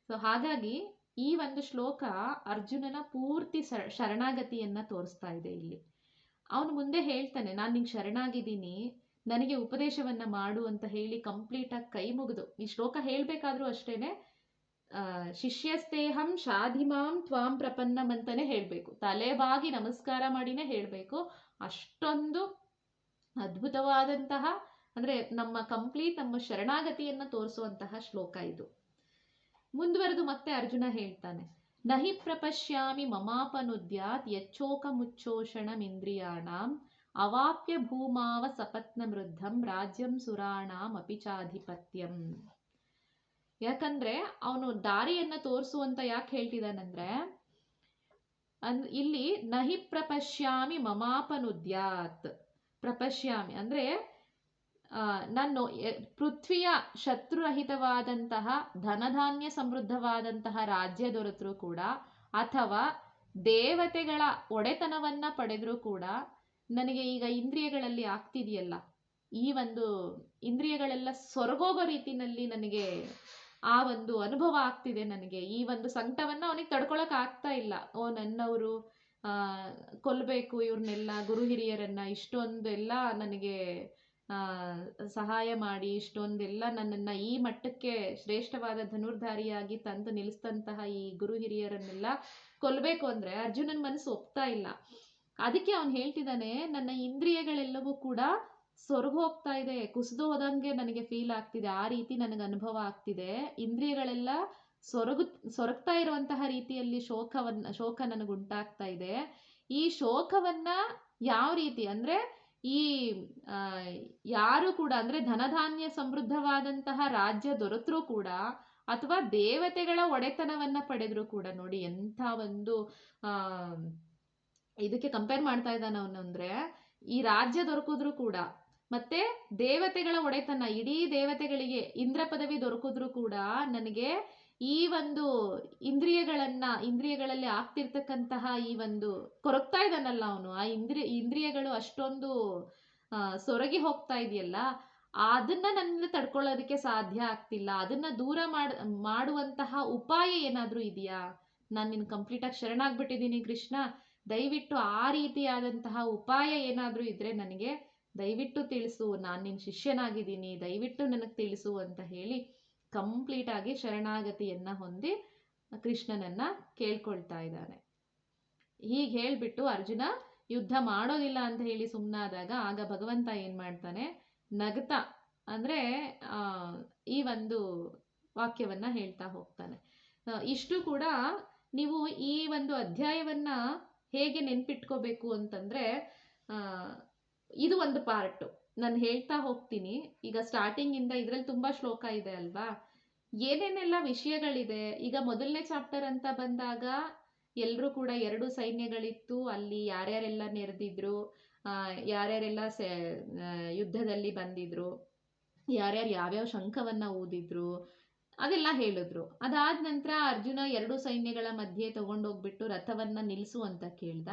ಸೊ ಹಾಗಾಗಿ ಈ ಒಂದು ಶ್ಲೋಕ ಅರ್ಜುನನ ಪೂರ್ತಿ ಶರಣಾಗತಿಯನ್ನ ತೋರಿಸ್ತಾ ಇದೆ. ಇಲ್ಲಿ ಅವನು ಮುಂದೆ ಹೇಳ್ತಾನೆ, ನಾನು ನಿಂಗೆ ಶರಣಾಗಿದ್ದೀನಿ, ನನಗೆ ಉಪದೇಶವನ್ನ ಮಾಡು ಅಂತ ಹೇಳಿ ಕಂಪ್ಲೀಟ್ ಆಗಿ ಕೈ ಮುಗಿದು ಈ ಶ್ಲೋಕ ಹೇಳ್ಬೇಕಾದ್ರೂ ಅಷ್ಟೇನೆ ಶಿಷ್ಯಸ್ತೇಹಂ ಶಾಧಿಮಾಂ ತ್ವಾಂ ಪ್ರಪನ್ನಂ ಅಂತಾನೆ ಹೇಳ್ಬೇಕು. ತಲೆಬಾಗಿ ನಮಸ್ಕಾರ ಮಾಡಿನೇ ಹೇಳ್ಬೇಕು. ಅಷ್ಟೊಂದು ಅದ್ಭುತವಾದಂತಹ, ಅಂದ್ರೆ ನಮ್ಮ ಶರಣಾಗತಿಯನ್ನ ತೋರಿಸುವಂತಹ ಶ್ಲೋಕ ಇದು. ಮುಂದುವರೆದು ಮತ್ತೆ ಅರ್ಜುನ ಹೇಳ್ತಾನೆ, ನಹಿ ಪ್ರಪಶ್ಯಾಮಿ ಮಮಾಪನುದ್ಯಾತ್ ಯಚ್ಚೋಕ ಮುಚ್ಚೋಷಣಮಿಂದ್ರಿಯಾಣಾಂ ಅವಾಪ್ಯ ಭೂಮಾವ ಸಪತ್ನ ಮೃದ್ಧಂ ರಾಜ್ಯಂ ಸುರಾಣಾಂ ಅಪಿಚಾಧಿಪತ್ಯಂ. ಯಾಕಂದ್ರೆ ಅವನು ದಾರಿಯನ್ನ ತೋರಿಸುವಂತ ಯಾಕೆ ಹೇಳ್ತಿದ್ದಾನಂದ್ರೆ, ಇಲ್ಲಿ ನಹಿ ಪ್ರಪಶ್ಯಾಮಿ ಮಮಾಪನುದ್ಯಾತ್. ಪ್ರಪಶ್ಯಾಮಿ ಅಂದ್ರೆ ನಾನು ಪೃಥ್ವಿಯ ಶತ್ರುರಹಿತವಾದಂತಹ ಧನಧಾನ್ಯ ಸಮೃದ್ಧವಾದಂತಹ ರಾಜ್ಯ ದೊರೆತರೂ ಕೂಡ, ಅಥವಾ ದೇವತೆಗಳ ಒಡೆತನವನ್ನ ಪಡೆದ್ರೂ ಕೂಡ, ನನಗೆ ಈಗ ಇಂದ್ರಿಯಗಳಲ್ಲಿ ಆಗ್ತಿದೆಯಲ್ಲ, ಈ ಒಂದು ಇಂದ್ರಿಯಗಳೆಲ್ಲ ಸೊರಗೋಗೋ ರೀತಿನಲ್ಲಿ ನನಗೆ ಆ ಒಂದು ಅನುಭವ ಆಗ್ತಿದೆ. ನನಗೆ ಈ ಒಂದು ಸಂಕಟವನ್ನ ಅವನಿಗೆ ತಡ್ಕೊಳಕ್ ಆಗ್ತಾ ಇಲ್ಲ. ನನ್ನವರು ಕೊಲ್ಬೇಕು ಇವ್ರನ್ನೆಲ್ಲ, ಗುರು ಹಿರಿಯರನ್ನ ಇಷ್ಟೊಂದೆಲ್ಲ ನನಗೆ ಸಹಾಯ ಮಾಡಿ, ಇಷ್ಟೊಂದೆಲ್ಲ ನನ್ನನ್ನ ಈ ಮಟ್ಟಕ್ಕೆ ಶ್ರೇಷ್ಠವಾದ ಧನುರ್ಧಾರಿಯಾಗಿ ತಂದು ನಿಲ್ಲಿಸಿದಂತಹ ಈ ಗುರು ಹಿರಿಯರನ್ನೆಲ್ಲ ಕೊಲ್ಬೇಕು ಅಂದ್ರೆ ಅರ್ಜುನನ ಮನಸ್ಸು ಒಪ್ತಾ ಇಲ್ಲ. ಅದಕ್ಕೆ ಅವನು ಹೇಳ್ತಿದ್ದಾನೆ, ನನ್ನ ಇಂದ್ರಿಯಗಳೆಲ್ಲವೂ ಕೂಡ ಸೊರಗು ಹೋಗ್ತಾ ಇದೆ, ಕುಸಿದು ಹೋದಂಗೆ ನನಗೆ ಫೀಲ್ ಆಗ್ತಿದೆ, ಆ ರೀತಿ ನನಗೆ ಅನುಭವ ಆಗ್ತಿದೆ. ಇಂದ್ರಿಯಗಳೆಲ್ಲ ಸೊರಗ್ತಾ ಇರುವಂತಹ ರೀತಿಯಲ್ಲಿ ಶೋಕ ನನಗುಂಟಾಗ್ತಾ ಇದೆ. ಈ ಶೋಕವನ್ನ ಯಾವ ರೀತಿ ಅಂದ್ರೆ, ಈ ಯಾರು ಕೂಡ ಅಂದ್ರೆ ಧನಧಾನ್ಯ ಸಮೃದ್ಧವಾದಂತಹ ರಾಜ್ಯ ದೊರೆತರೂ ಕೂಡ, ಅಥವಾ ದೇವತೆಗಳ ಒಡೆತನವನ್ನ ಪಡೆದ್ರು ಕೂಡ, ನೋಡಿ ಎಂಥ ಒಂದು ಇದಕ್ಕೆ ಕಂಪೇರ್ ಮಾಡ್ತಾ ಇದ್ದಾನ ಅವನು. ಅಂದ್ರೆ ಈ ರಾಜ್ಯ ದೊರಕಿದ್ರು ಕೂಡ, ಮತ್ತೆ ದೇವತೆಗಳ ಒಡೆತನ, ಇಡೀ ದೇವತೆಗಳಿಗೆ ಇಂದ್ರ ಪದವಿ ದೊರಕಿದ್ರು ಕೂಡ, ನನಗೆ ಈ ಒಂದು ಇಂದ್ರಿಯಗಳಲ್ಲಿ ಆಗ್ತಿರ್ತಕ್ಕಂತಹ ಈ ಒಂದು ಕೊರಗ್ತಾ ಇದ್ದಾನಲ್ಲ ಅವನು, ಆ ಇಂದ್ರಿಯಗಳು ಅಷ್ಟೊಂದು ಸೊರಗಿ ಹೋಗ್ತಾ ಇದೆಯಲ್ಲ, ಅದನ್ನ ನನ್ನಿಂದ ತಡ್ಕೊಳ್ಳೋದಕ್ಕೆ ಸಾಧ್ಯ ಆಗ್ತಿಲ್ಲ. ಅದನ್ನ ದೂರ ಮಾಡುವಂತಹ ಉಪಾಯ ಏನಾದ್ರೂ ಇದೆಯಾ? ನಾನು ನಿನ್ ಕಂಪ್ಲೀಟ್ ಆಗಿ ಶರಣಾಗ್ಬಿಟ್ಟಿದ್ದೀನಿ ಕೃಷ್ಣ, ದಯವಿಟ್ಟು ಆ ರೀತಿಯಾದಂತಹ ಉಪಾಯ ಏನಾದ್ರೂ ಇದ್ರೆ ನನಗೆ ದಯವಿಟ್ಟು ತಿಳಿಸು, ನಾನು ನಿನ್ ಶಿಷ್ಯನಾಗಿದ್ದೀನಿ, ದಯವಿಟ್ಟು ನನಗೆ ತಿಳಿಸು ಅಂತ ಹೇಳಿ ಕಂಪ್ಲೀಟ್ ಆಗಿ ಶರಣಾಗತಿಯನ್ನ ಹೊಂದಿ ಕೃಷ್ಣನನ್ನ ಕೇಳ್ಕೊಳ್ತಾ ಇದ್ದಾನೆ. ಹೀಗೆ ಹೇಳ್ಬಿಟ್ಟು ಅರ್ಜುನ ಯುದ್ಧ ಮಾಡೋದಿಲ್ಲ ಅಂತ ಹೇಳಿ ಸುಮ್ಮನಾದಾಗ, ಆಗ ಭಗವಂತ ಏನ್ ಮಾಡ್ತಾನೆ, ನಗ್ತಾ ಅಂದ್ರೆ ಈ ಒಂದು ವಾಕ್ಯವನ್ನ ಹೇಳ್ತಾ ಹೋಗ್ತಾನೆ. ಇಷ್ಟು ಕೂಡ ನೀವು ಈ ಒಂದು ಅಧ್ಯಾಯವನ್ನ ಹೇಗೆ ನೆನ್ಪಿಟ್ಕೋಬೇಕು ಅಂತಂದ್ರೆ, ಇದು ಒಂದು ಪಾರ್ಟ್ ನಾನು ಹೇಳ್ತಾ ಹೋಗ್ತೀನಿ. ಈಗ ಸ್ಟಾರ್ಟಿಂಗ್ ಇಂದ ಇದ್ರಲ್ಲಿ ತುಂಬಾ ಶ್ಲೋಕ ಇದೆ ಅಲ್ವಾ, ಏನೇನೆಲ್ಲ ವಿಷಯಗಳಿದೆ. ಈಗ ಮೊದಲನೇ ಚಾಪ್ಟರ್ ಅಂತ ಬಂದಾಗ ಎಲ್ರೂ ಕೂಡ 2 ಸೈನ್ಯಗಳಿತ್ತು, ಅಲ್ಲಿ ಯಾರ್ಯಾರೆಲ್ಲ ನೆರೆದಿದ್ರು, ಯಾರ್ಯಾರೆಲ್ಲ ಯುದ್ಧದಲ್ಲಿ ಬಂದಿದ್ರು, ಯಾವ್ಯಾವ ಶಂಖವನ್ನ ಊದಿದ್ರು, ಅದೆಲ್ಲ ಹೇಳಿದ್ರು. ಅದಾದ ನಂತರ ಅರ್ಜುನ 2 ಸೈನ್ಯಗಳ ಮಧ್ಯೆ ತಗೊಂಡೋಗ್ಬಿಟ್ಟು ರಥವನ್ನ ನಿಲ್ಲಿಸು ಅಂತ ಕೇಳ್ದ.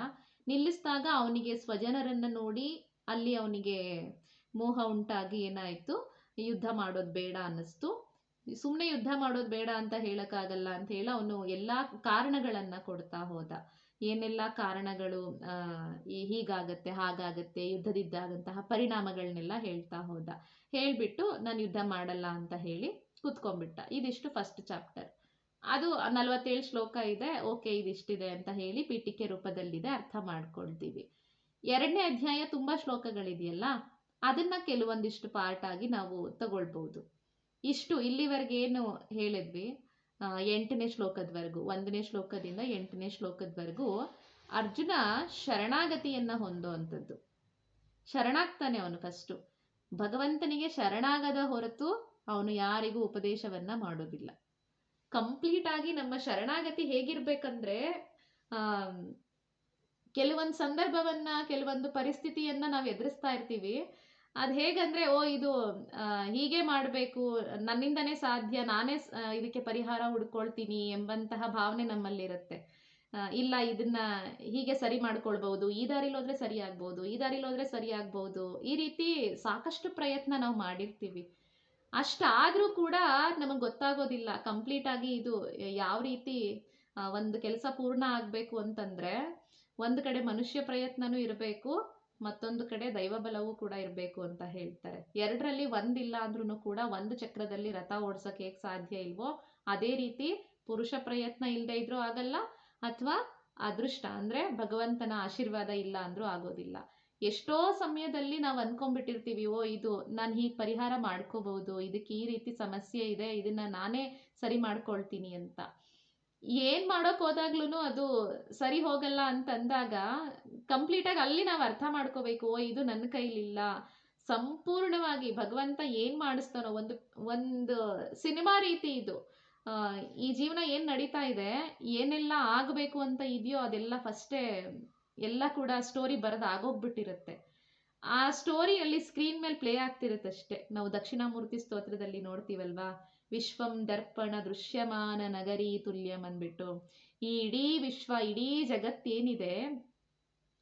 ನಿಲ್ಲಿಸಿದಾಗ ಅವನಿಗೆ ಸ್ವಜನರನ್ನ ನೋಡಿ ಅಲ್ಲಿ ಅವನಿಗೆ ಮೋಹ ಉಂಟಾಗಿ ಏನಾಯ್ತು, ಯುದ್ಧ ಮಾಡೋದು ಬೇಡ ಅನ್ನಿಸ್ತು. ಸುಮ್ಮನೆ ಯುದ್ಧ ಮಾಡೋದು ಬೇಡ ಅಂತ ಹೇಳಕ್ಕಾಗಲ್ಲ ಅಂತ ಹೇಳಿ ಅವನು ಎಲ್ಲ ಕಾರಣಗಳನ್ನ ಕೊಡ್ತಾ ಹೋದ. ಏನೆಲ್ಲ ಕಾರಣಗಳು, ಹೀಗಾಗತ್ತೆ ಹಾಗಾಗತ್ತೆ, ಯುದ್ಧದಿದ್ದಾದಂತಹ ಪರಿಣಾಮಗಳನ್ನೆಲ್ಲ ಹೇಳ್ತಾ ಹೋದ. ಹೇಳ್ಬಿಟ್ಟು ನಾನು ಯುದ್ಧ ಮಾಡಲ್ಲ ಅಂತ ಹೇಳಿ ಕುತ್ಕೊಂಡ್ಬಿಟ್ಟ. ಇದಿಷ್ಟು ಫಸ್ಟ್ ಚಾಪ್ಟರ್. ಅದು 47 ಶ್ಲೋಕ ಇದೆ. ಓಕೆ, ಇದಿಷ್ಟಿದೆ ಅಂತ ಹೇಳಿ ಪೀಠಿಕೆ ರೂಪದಲ್ಲಿದೆ, ಅರ್ಥ ಮಾಡ್ಕೊಳ್ತೀವಿ. 2ನೇ ಅಧ್ಯಾಯ ತುಂಬಾ ಶ್ಲೋಕಗಳಿದೆಯಲ್ಲ, ಅದನ್ನ ಕೆಲವೊಂದಿಷ್ಟು ಪಾರ್ಟ್ ಆಗಿ ನಾವು ತಗೊಳ್ಬಹುದು. ಇಷ್ಟು ಇಲ್ಲಿವರೆಗೆ ಏನು ಹೇಳಿದ್ವಿ, 8ನೇ ಶ್ಲೋಕದವರೆಗೂ, 1ನೇ ಶ್ಲೋಕದಿಂದ 8ನೇ ಶ್ಲೋಕದವರೆಗೂ ಅರ್ಜುನ ಶರಣಾಗತಿಯನ್ನ ಹೊಂದೋವಂಥದ್ದು. ಶರಣಾಗ್ತಾನೆ ಅವನು ಫಸ್ಟು. ಭಗವಂತನಿಗೆ ಶರಣಾಗದ ಹೊರತು ಅವನು ಯಾರಿಗೂ ಉಪದೇಶವನ್ನ ಮಾಡೋದಿಲ್ಲ. ಕಂಪ್ಲೀಟ್ ಆಗಿ ನಮ್ಮ ಶರಣಾಗತಿ ಹೇಗಿರ್ಬೇಕಂದ್ರೆ, ಕೆಲವೊಂದು ಸಂದರ್ಭವನ್ನ, ಕೆಲವೊಂದು ಪರಿಸ್ಥಿತಿಯನ್ನ ನಾವು ಎದುರಿಸ್ತಾ ಇರ್ತೀವಿ. ಅದು ಹೇಗಂದ್ರೆ, ಇದು ಹೀಗೆ ಮಾಡಬೇಕು, ನನ್ನಿಂದನೇ ಸಾಧ್ಯ, ನಾನೇ ಇದಕ್ಕೆ ಪರಿಹಾರ ಹುಡ್ಕೊಳ್ತೀನಿ ಎಂಬಂತಹ ಭಾವನೆ ನಮ್ಮಲ್ಲಿರುತ್ತೆ. ಇಲ್ಲ, ಇದನ್ನ ಹೀಗೆ ಸರಿ ಮಾಡ್ಕೊಳ್ಬಹುದು, ಈ ದಾರಿಲಿ ಹೋದ್ರೆ ಸರಿ ಆಗ್ಬಹುದು, ಈ ದಾರಿಲಿ ಹೋದ್ರೆ ಸರಿ ಆಗ್ಬಹುದು, ಈ ರೀತಿ ಸಾಕಷ್ಟು ಪ್ರಯತ್ನ ನಾವು ಮಾಡಿರ್ತೀವಿ. ಅಷ್ಟಾದ್ರೂ ಕೂಡ ನಮಗೆ ಗೊತ್ತಾಗೋದಿಲ್ಲ ಕಂಪ್ಲೀಟ್ ಆಗಿ ಇದು ಯಾವ ರೀತಿ ಒಂದು ಕೆಲಸ ಪೂರ್ಣ ಆಗ್ಬೇಕು ಅಂತಂದ್ರೆ, ಒಂದು ಕಡೆ ಮನುಷ್ಯ ಪ್ರಯತ್ನನೂ ಇರಬೇಕು, ಮತ್ತೊಂದು ಕಡೆ ದೈವ ಬಲವೂ ಕೂಡ ಇರಬೇಕು ಅಂತ ಹೇಳ್ತಾರೆ. ಎರಡರಲ್ಲಿ ಒಂದಿಲ್ಲ ಅಂದ್ರೂ ಕೂಡ ಒಂದು ಚಕ್ರದಲ್ಲಿ ರಥ ಓಡ್ಸಕ್ಕೆ ಹೇಗೆ ಸಾಧ್ಯ ಇಲ್ವೋ, ಅದೇ ರೀತಿ ಪುರುಷ ಪ್ರಯತ್ನ ಇಲ್ಲದೆ ಇದ್ರೂ ಆಗಲ್ಲ, ಅಥವಾ ಅದೃಷ್ಟ ಅಂದ್ರೆ ಭಗವಂತನ ಆಶೀರ್ವಾದ ಇಲ್ಲ ಅಂದ್ರೂ ಆಗೋದಿಲ್ಲ. ಎಷ್ಟೋ ಸಮಯದಲ್ಲಿ ನಾವು ಅನ್ಕೊಂಡ್ಬಿಟ್ಟಿರ್ತೀವಿ, ಇದು ನಾನು ಹೀಗೆ ಪರಿಹಾರ ಮಾಡ್ಕೋಬಹುದು, ಇದಕ್ಕೆ ಈ ರೀತಿ ಸಮಸ್ಯೆ ಇದೆ, ಇದನ್ನ ನಾನೇ ಸರಿ ಮಾಡ್ಕೊಳ್ತೀನಿ ಅಂತ. ಏನ್ ಮಾಡೋಕ್ ಹೋದಾಗ್ಲೂ ಅದು ಸರಿ ಹೋಗಲ್ಲ ಅಂತ ಅಂದಾಗ ಕಂಪ್ಲೀಟಾಗಿ ಅಲ್ಲಿ ನಾವು ಅರ್ಥ ಮಾಡ್ಕೋಬೇಕು, ಇದು ನನ್ನ ಕೈಲಿಲ್ಲ. ಸಂಪೂರ್ಣವಾಗಿ ಭಗವಂತ ಏನ್ ಮಾಡಿಸ್ತಾನೋ, ಒಂದು ಸಿನಿಮಾ ರೀತಿ ಇದು. ಈ ಜೀವನ ಏನ್ ನಡೀತಾ ಇದೆ, ಏನೆಲ್ಲ ಆಗಬೇಕು ಅಂತ ಇದೆಯೋ ಅದೆಲ್ಲ ಫಸ್ಟೇ ಎಲ್ಲ ಕೂಡ ಸ್ಟೋರಿ ಬರೆದು ಆಗೋಗ್ಬಿಟ್ಟಿರುತ್ತೆ. ಆ ಸ್ಟೋರಿಯಲ್ಲಿ ಸ್ಕ್ರೀನ್ ಮೇಲೆ ಪ್ಲೇ ಆಗ್ತಿರುತ್ತಷ್ಟೇ. ನಾವು ದಕ್ಷಿಣಾಮೂರ್ತಿ ಸ್ತೋತ್ರದಲ್ಲಿ ನೋಡ್ತೀವಲ್ವಾ, ವಿಶ್ವಂ ದರ್ಪಣ ದೃಶ್ಯಮಾನ ನಗರಿ ತುಲ್ಯಂ ಅಂದ್ಬಿಟ್ಟು, ಈ ಇಡೀ ವಿಶ್ವ, ಇಡೀ ಜಗತ್ತೇನಿದೆ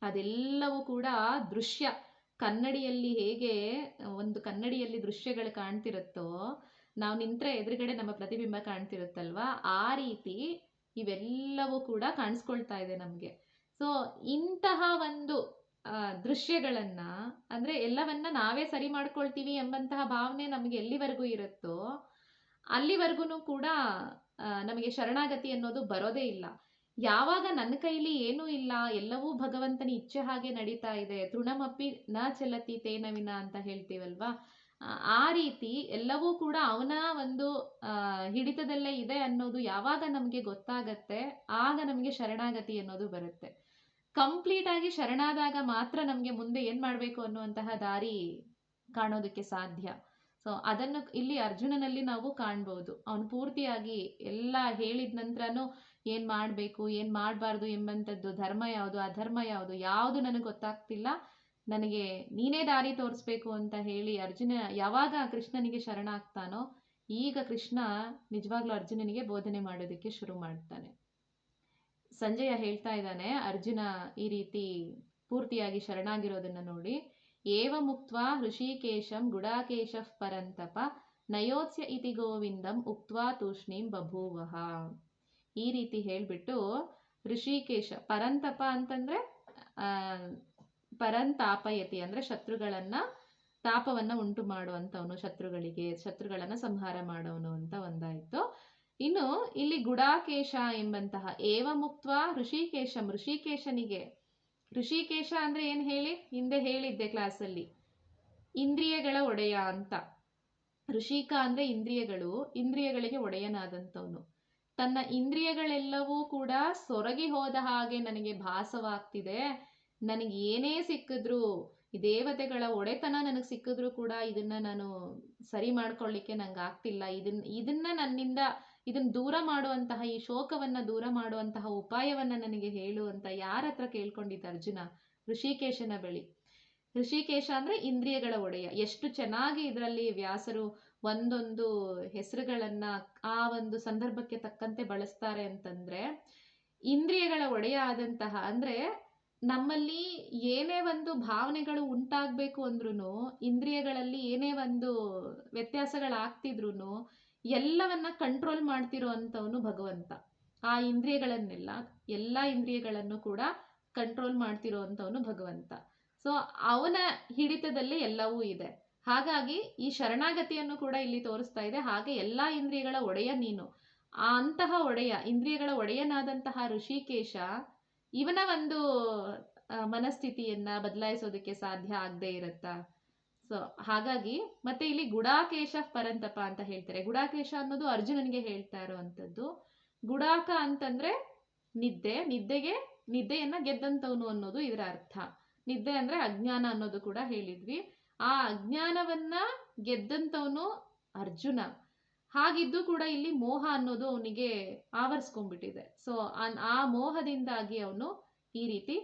ಅದೆಲ್ಲವೂ ಕೂಡ ದೃಶ್ಯ. ಕನ್ನಡಿಯಲ್ಲಿ ಹೇಗೆ ಒಂದು ಕನ್ನಡಿಯಲ್ಲಿ ದೃಶ್ಯಗಳು ಕಾಣ್ತಿರುತ್ತೋ, ನಾವು ನಿಂತ್ರೆ ಎದುರುಗಡೆ ನಮ್ಮ ಪ್ರತಿಬಿಂಬ ಕಾಣ್ತಿರುತ್ತಲ್ವಾ, ಆ ರೀತಿ ಇವೆಲ್ಲವೂ ಕೂಡ ಕಾಣಿಸ್ಕೊಳ್ತಾ ಇದೆ ನಮಗೆ. ಸೊ ಇಂತಹ ಒಂದು ದೃಶ್ಯಗಳನ್ನ, ಅಂದ್ರೆ ಎಲ್ಲವನ್ನ ನಾವೇ ಸರಿ ಮಾಡ್ಕೊಳ್ತೀವಿ ಎಂಬಂತಹ ಭಾವನೆ ನಮಗೆ ಎಲ್ಲಿವರೆಗೂ ಇರುತ್ತೋ ಅಲ್ಲಿವರೆಗೂ ಕೂಡ ನಮಗೆ ಶರಣಾಗತಿ ಅನ್ನೋದು ಬರೋದೇ ಇಲ್ಲ. ಯಾವಾಗ ನನ್ನ ಕೈಲಿ ಏನೂ ಇಲ್ಲ, ಎಲ್ಲವೂ ಭಗವಂತನ ಇಚ್ಛೆ ಹಾಗೆ ನಡೀತಾ ಇದೆ, ತೃಣಮಪಿ ನ ಚಲತಿ ತೇನ ವಿನ ಅಂತ ಹೇಳ್ತೀವಲ್ವಾ, ಆ ರೀತಿ ಎಲ್ಲವೂ ಕೂಡ ಅವನ ಒಂದು ಹಿಡಿತದಲ್ಲೇ ಇದೆ ಅನ್ನೋದು ಯಾವಾಗ ನಮಗೆ ಗೊತ್ತಾಗತ್ತೆ, ಆಗ ನಮಗೆ ಶರಣಾಗತಿ ಅನ್ನೋದು ಬರುತ್ತೆ. ಕಂಪ್ಲೀಟ್ ಆಗಿ ಶರಣಾದಾಗ ಮಾತ್ರ ನಮಗೆ ಮುಂದೆ ಏನ್ ಮಾಡ್ಬೇಕು ಅನ್ನುವಂತಹ ದಾರಿ ಕಾಣೋದಕ್ಕೆ ಸಾಧ್ಯ. ಸೊ ಅದನ್ನು ಇಲ್ಲಿ ಅರ್ಜುನನಲ್ಲಿ ನಾವು ಕಾಣ್ಬಹುದು. ಅವನು ಪೂರ್ತಿಯಾಗಿ ಎಲ್ಲ ಹೇಳಿದ ನಂತರನೂ ಏನ್ ಮಾಡ್ಬೇಕು, ಏನ್ ಮಾಡಬಾರ್ದು ಎಂಬಂಥದ್ದು, ಧರ್ಮ ಯಾವುದು ಅಧರ್ಮ ಯಾವುದು ಯಾವುದು ನನಗೆ ಗೊತ್ತಾಗ್ತಿಲ್ಲ, ನನಗೆ ನೀನೇ ದಾರಿ ತೋರಿಸ್ಬೇಕು ಅಂತ ಹೇಳಿ ಅರ್ಜುನ ಯಾವಾಗ ಕೃಷ್ಣನಿಗೆ ಶರಣಾಗ್ತಾನೋ, ಈಗ ಕೃಷ್ಣ ನಿಜವಾಗ್ಲೂ ಅರ್ಜುನನಿಗೆ ಬೋಧನೆ ಮಾಡೋದಕ್ಕೆ ಶುರು ಮಾಡ್ತಾನೆ. ಸಂಜಯ ಹೇಳ್ತಾ ಇದ್ದಾನೆ, ಅರ್ಜುನ ಈ ರೀತಿ ಪೂರ್ತಿಯಾಗಿ ಶರಣಾಗಿರೋದನ್ನ ನೋಡಿ, ಏವ ಮುಕ್ತ್ವಾ ಹೃಷಿಕೇಶಂ ಗುಡಾಕೇಶಃ ಪರಂತಪ ನಯೋತ್ಸ್ಯ ಇತಿ ಗೋವಿಂದಂ ಉಕ್ತ್ವಾ ತೂಷ್ಣೀಂ ಬಭೂವಃ. ಈ ರೀತಿ ಹೇಳ್ಬಿಟ್ಟು ಋಷಿಕೇಶ, ಪರಂತಪ ಅಂತಂದ್ರೆ ಪರಂತಾಪಯತಿ ಅಂದ್ರೆ ಶತ್ರುಗಳನ್ನ, ತಾಪವನ್ನ ಉಂಟು ಮಾಡುವಂತವನು, ಶತ್ರುಗಳನ್ನ ಸಂಹಾರ ಮಾಡೋನು ಅಂತ ಒಂದಾಯ್ತು. ಇನ್ನು ಇಲ್ಲಿ ಗುಡಾಕೇಶ ಎಂಬಂತಹ ಏವ ಮುಕ್ತ್ವಾ ಋಷಿಕೇಶಂ, ಋಷಿಕೇಶನಿಗೆ, ಋಷಿಕೇಶ ಅಂದ್ರೆ ಏನ್ ಹೇಳಿ, ಹಿಂದೆ ಹೇಳಿದ್ದೆ ಕ್ಲಾಸಲ್ಲಿ, ಇಂದ್ರಿಯಗಳ ಒಡೆಯ ಅಂತ. ಋಷಿಕ ಅಂದ್ರೆ ಇಂದ್ರಿಯಗಳು, ಇಂದ್ರಿಯಗಳಿಗೆ ಒಡೆಯನಾದಂಥವನು. ತನ್ನ ಇಂದ್ರಿಯಗಳೆಲ್ಲವೂ ಕೂಡ ಸೊರಗಿ ಹೋದ ಹಾಗೆ ನನಗೆ ಭಾಸವಾಗ್ತಿದೆ, ನನಗೆ ಏನೇ ಸಿಕ್ಕಿದ್ರು, ಈ ದೇವತೆಗಳ ಒಡೆತನ ನನಗೆ ಸಿಕ್ಕಿದ್ರು ಕೂಡ ಇದನ್ನ ನಾನು ಸರಿ ಮಾಡ್ಕೊಳ್ಳಿಕ್ಕೆ ನಂಗೆ ಆಗ್ತಿಲ್ಲ, ಇದನ್ನ ನನ್ನಿಂದ ಇದನ್ನ ದೂರ ಮಾಡುವಂತಹ, ಈ ಶೋಕವನ್ನ ದೂರ ಮಾಡುವಂತಹ ಉಪಾಯವನ್ನ ನನಗೆ ಹೇಳುವಂತ ಯಾರ ಹತ್ರ ಕೇಳ್ಕೊಂಡಿದ್ದ ಅರ್ಜುನ? ಋಷಿಕೇಶನ ಬಳಿ. ಋಷಿಕೇಶ ಅಂದ್ರೆ ಇಂದ್ರಿಯಗಳ ಒಡೆಯ. ಎಷ್ಟು ಚೆನ್ನಾಗಿ ಇದರಲ್ಲಿ ವ್ಯಾಸರು ಒಂದೊಂದು ಹೆಸರುಗಳನ್ನ ಆ ಒಂದು ಸಂದರ್ಭಕ್ಕೆ ತಕ್ಕಂತೆ ಬಳಸ್ತಾರೆ ಅಂತಂದ್ರೆ, ಇಂದ್ರಿಯಗಳ ಒಡೆಯ ಆದಂತಹ ಅಂದ್ರೆ ನಮ್ಮಲ್ಲಿ ಏನೇ ಒಂದು ಭಾವನೆಗಳು ಉಂಟಾಗ್ಬೇಕು ಅಂದ್ರೂ, ಇಂದ್ರಿಯಗಳಲ್ಲಿ ಏನೇ ಒಂದು ವ್ಯತ್ಯಾಸಗಳಾಗ್ತಿದ್ರು, ಎಲ್ಲವನ್ನ ಕಂಟ್ರೋಲ್ ಮಾಡ್ತಿರೋ ಅಂಥವನು ಭಗವಂತ. ಆ ಇಂದ್ರಿಯಗಳನ್ನೆಲ್ಲ, ಎಲ್ಲ ಇಂದ್ರಿಯಗಳನ್ನು ಕೂಡ ಕಂಟ್ರೋಲ್ ಮಾಡ್ತಿರೋ ಅಂಥವನು ಭಗವಂತ. ಸೊ ಅವನ ಹಿಡಿತದಲ್ಲಿ ಎಲ್ಲವೂ ಇದೆ. ಹಾಗಾಗಿ ಈ ಶರಣಾಗತಿಯನ್ನು ಕೂಡ ಇಲ್ಲಿ ತೋರಿಸ್ತಾ ಇದೆ. ಹಾಗೆ ಎಲ್ಲ ಇಂದ್ರಿಯಗಳ ಒಡೆಯ ನೀನು. ಆ ಅಂತಹ ಒಡೆಯ, ಇಂದ್ರಿಯಗಳ ಒಡೆಯನಾದಂತಹ ಋಷಿಕೇಶ ಇವನ ಒಂದು ಮನಸ್ಥಿತಿಯನ್ನ ಬದಲಾಯಿಸೋದಕ್ಕೆ ಸಾಧ್ಯ ಆಗದೆ ಇರತ್ತಾ? ಸೊ ಹಾಗಾಗಿ ಮತ್ತೆ ಇಲ್ಲಿ ಗುಡಾಕೇಶ ಪರಂತಪ ಅಂತ ಹೇಳ್ತಾರೆ. ಗುಡಾಕೇಶ ಅನ್ನೋದು ಅರ್ಜುನನಿಗೆ ಹೇಳ್ತಾ ಇರೋವಂಥದ್ದು. ಗುಡಾಕ ಅಂತಂದ್ರೆ ನಿದ್ದೆ, ನಿದ್ದೆಯನ್ನ ಗೆದ್ದಂಥವನು ಅನ್ನೋದು ಇದರ ಅರ್ಥ. ನಿದ್ದೆ ಅಂದ್ರೆ ಅಜ್ಞಾನ ಅನ್ನೋದು ಕೂಡ ಹೇಳಿದ್ವಿ. ಆ ಅಜ್ಞಾನವನ್ನ ಗೆದ್ದಂಥವನು ಅರ್ಜುನ. ಹಾಗಿದ್ದು ಕೂಡ ಇಲ್ಲಿ ಮೋಹ ಅನ್ನೋದು ಅವನಿಗೆ ಆವರಿಸ್ಕೊಂಡ್ಬಿಟ್ಟಿದೆ. ಸೊ ಆ ಮೋಹದಿಂದಾಗಿ ಅವನು ಈ ರೀತಿ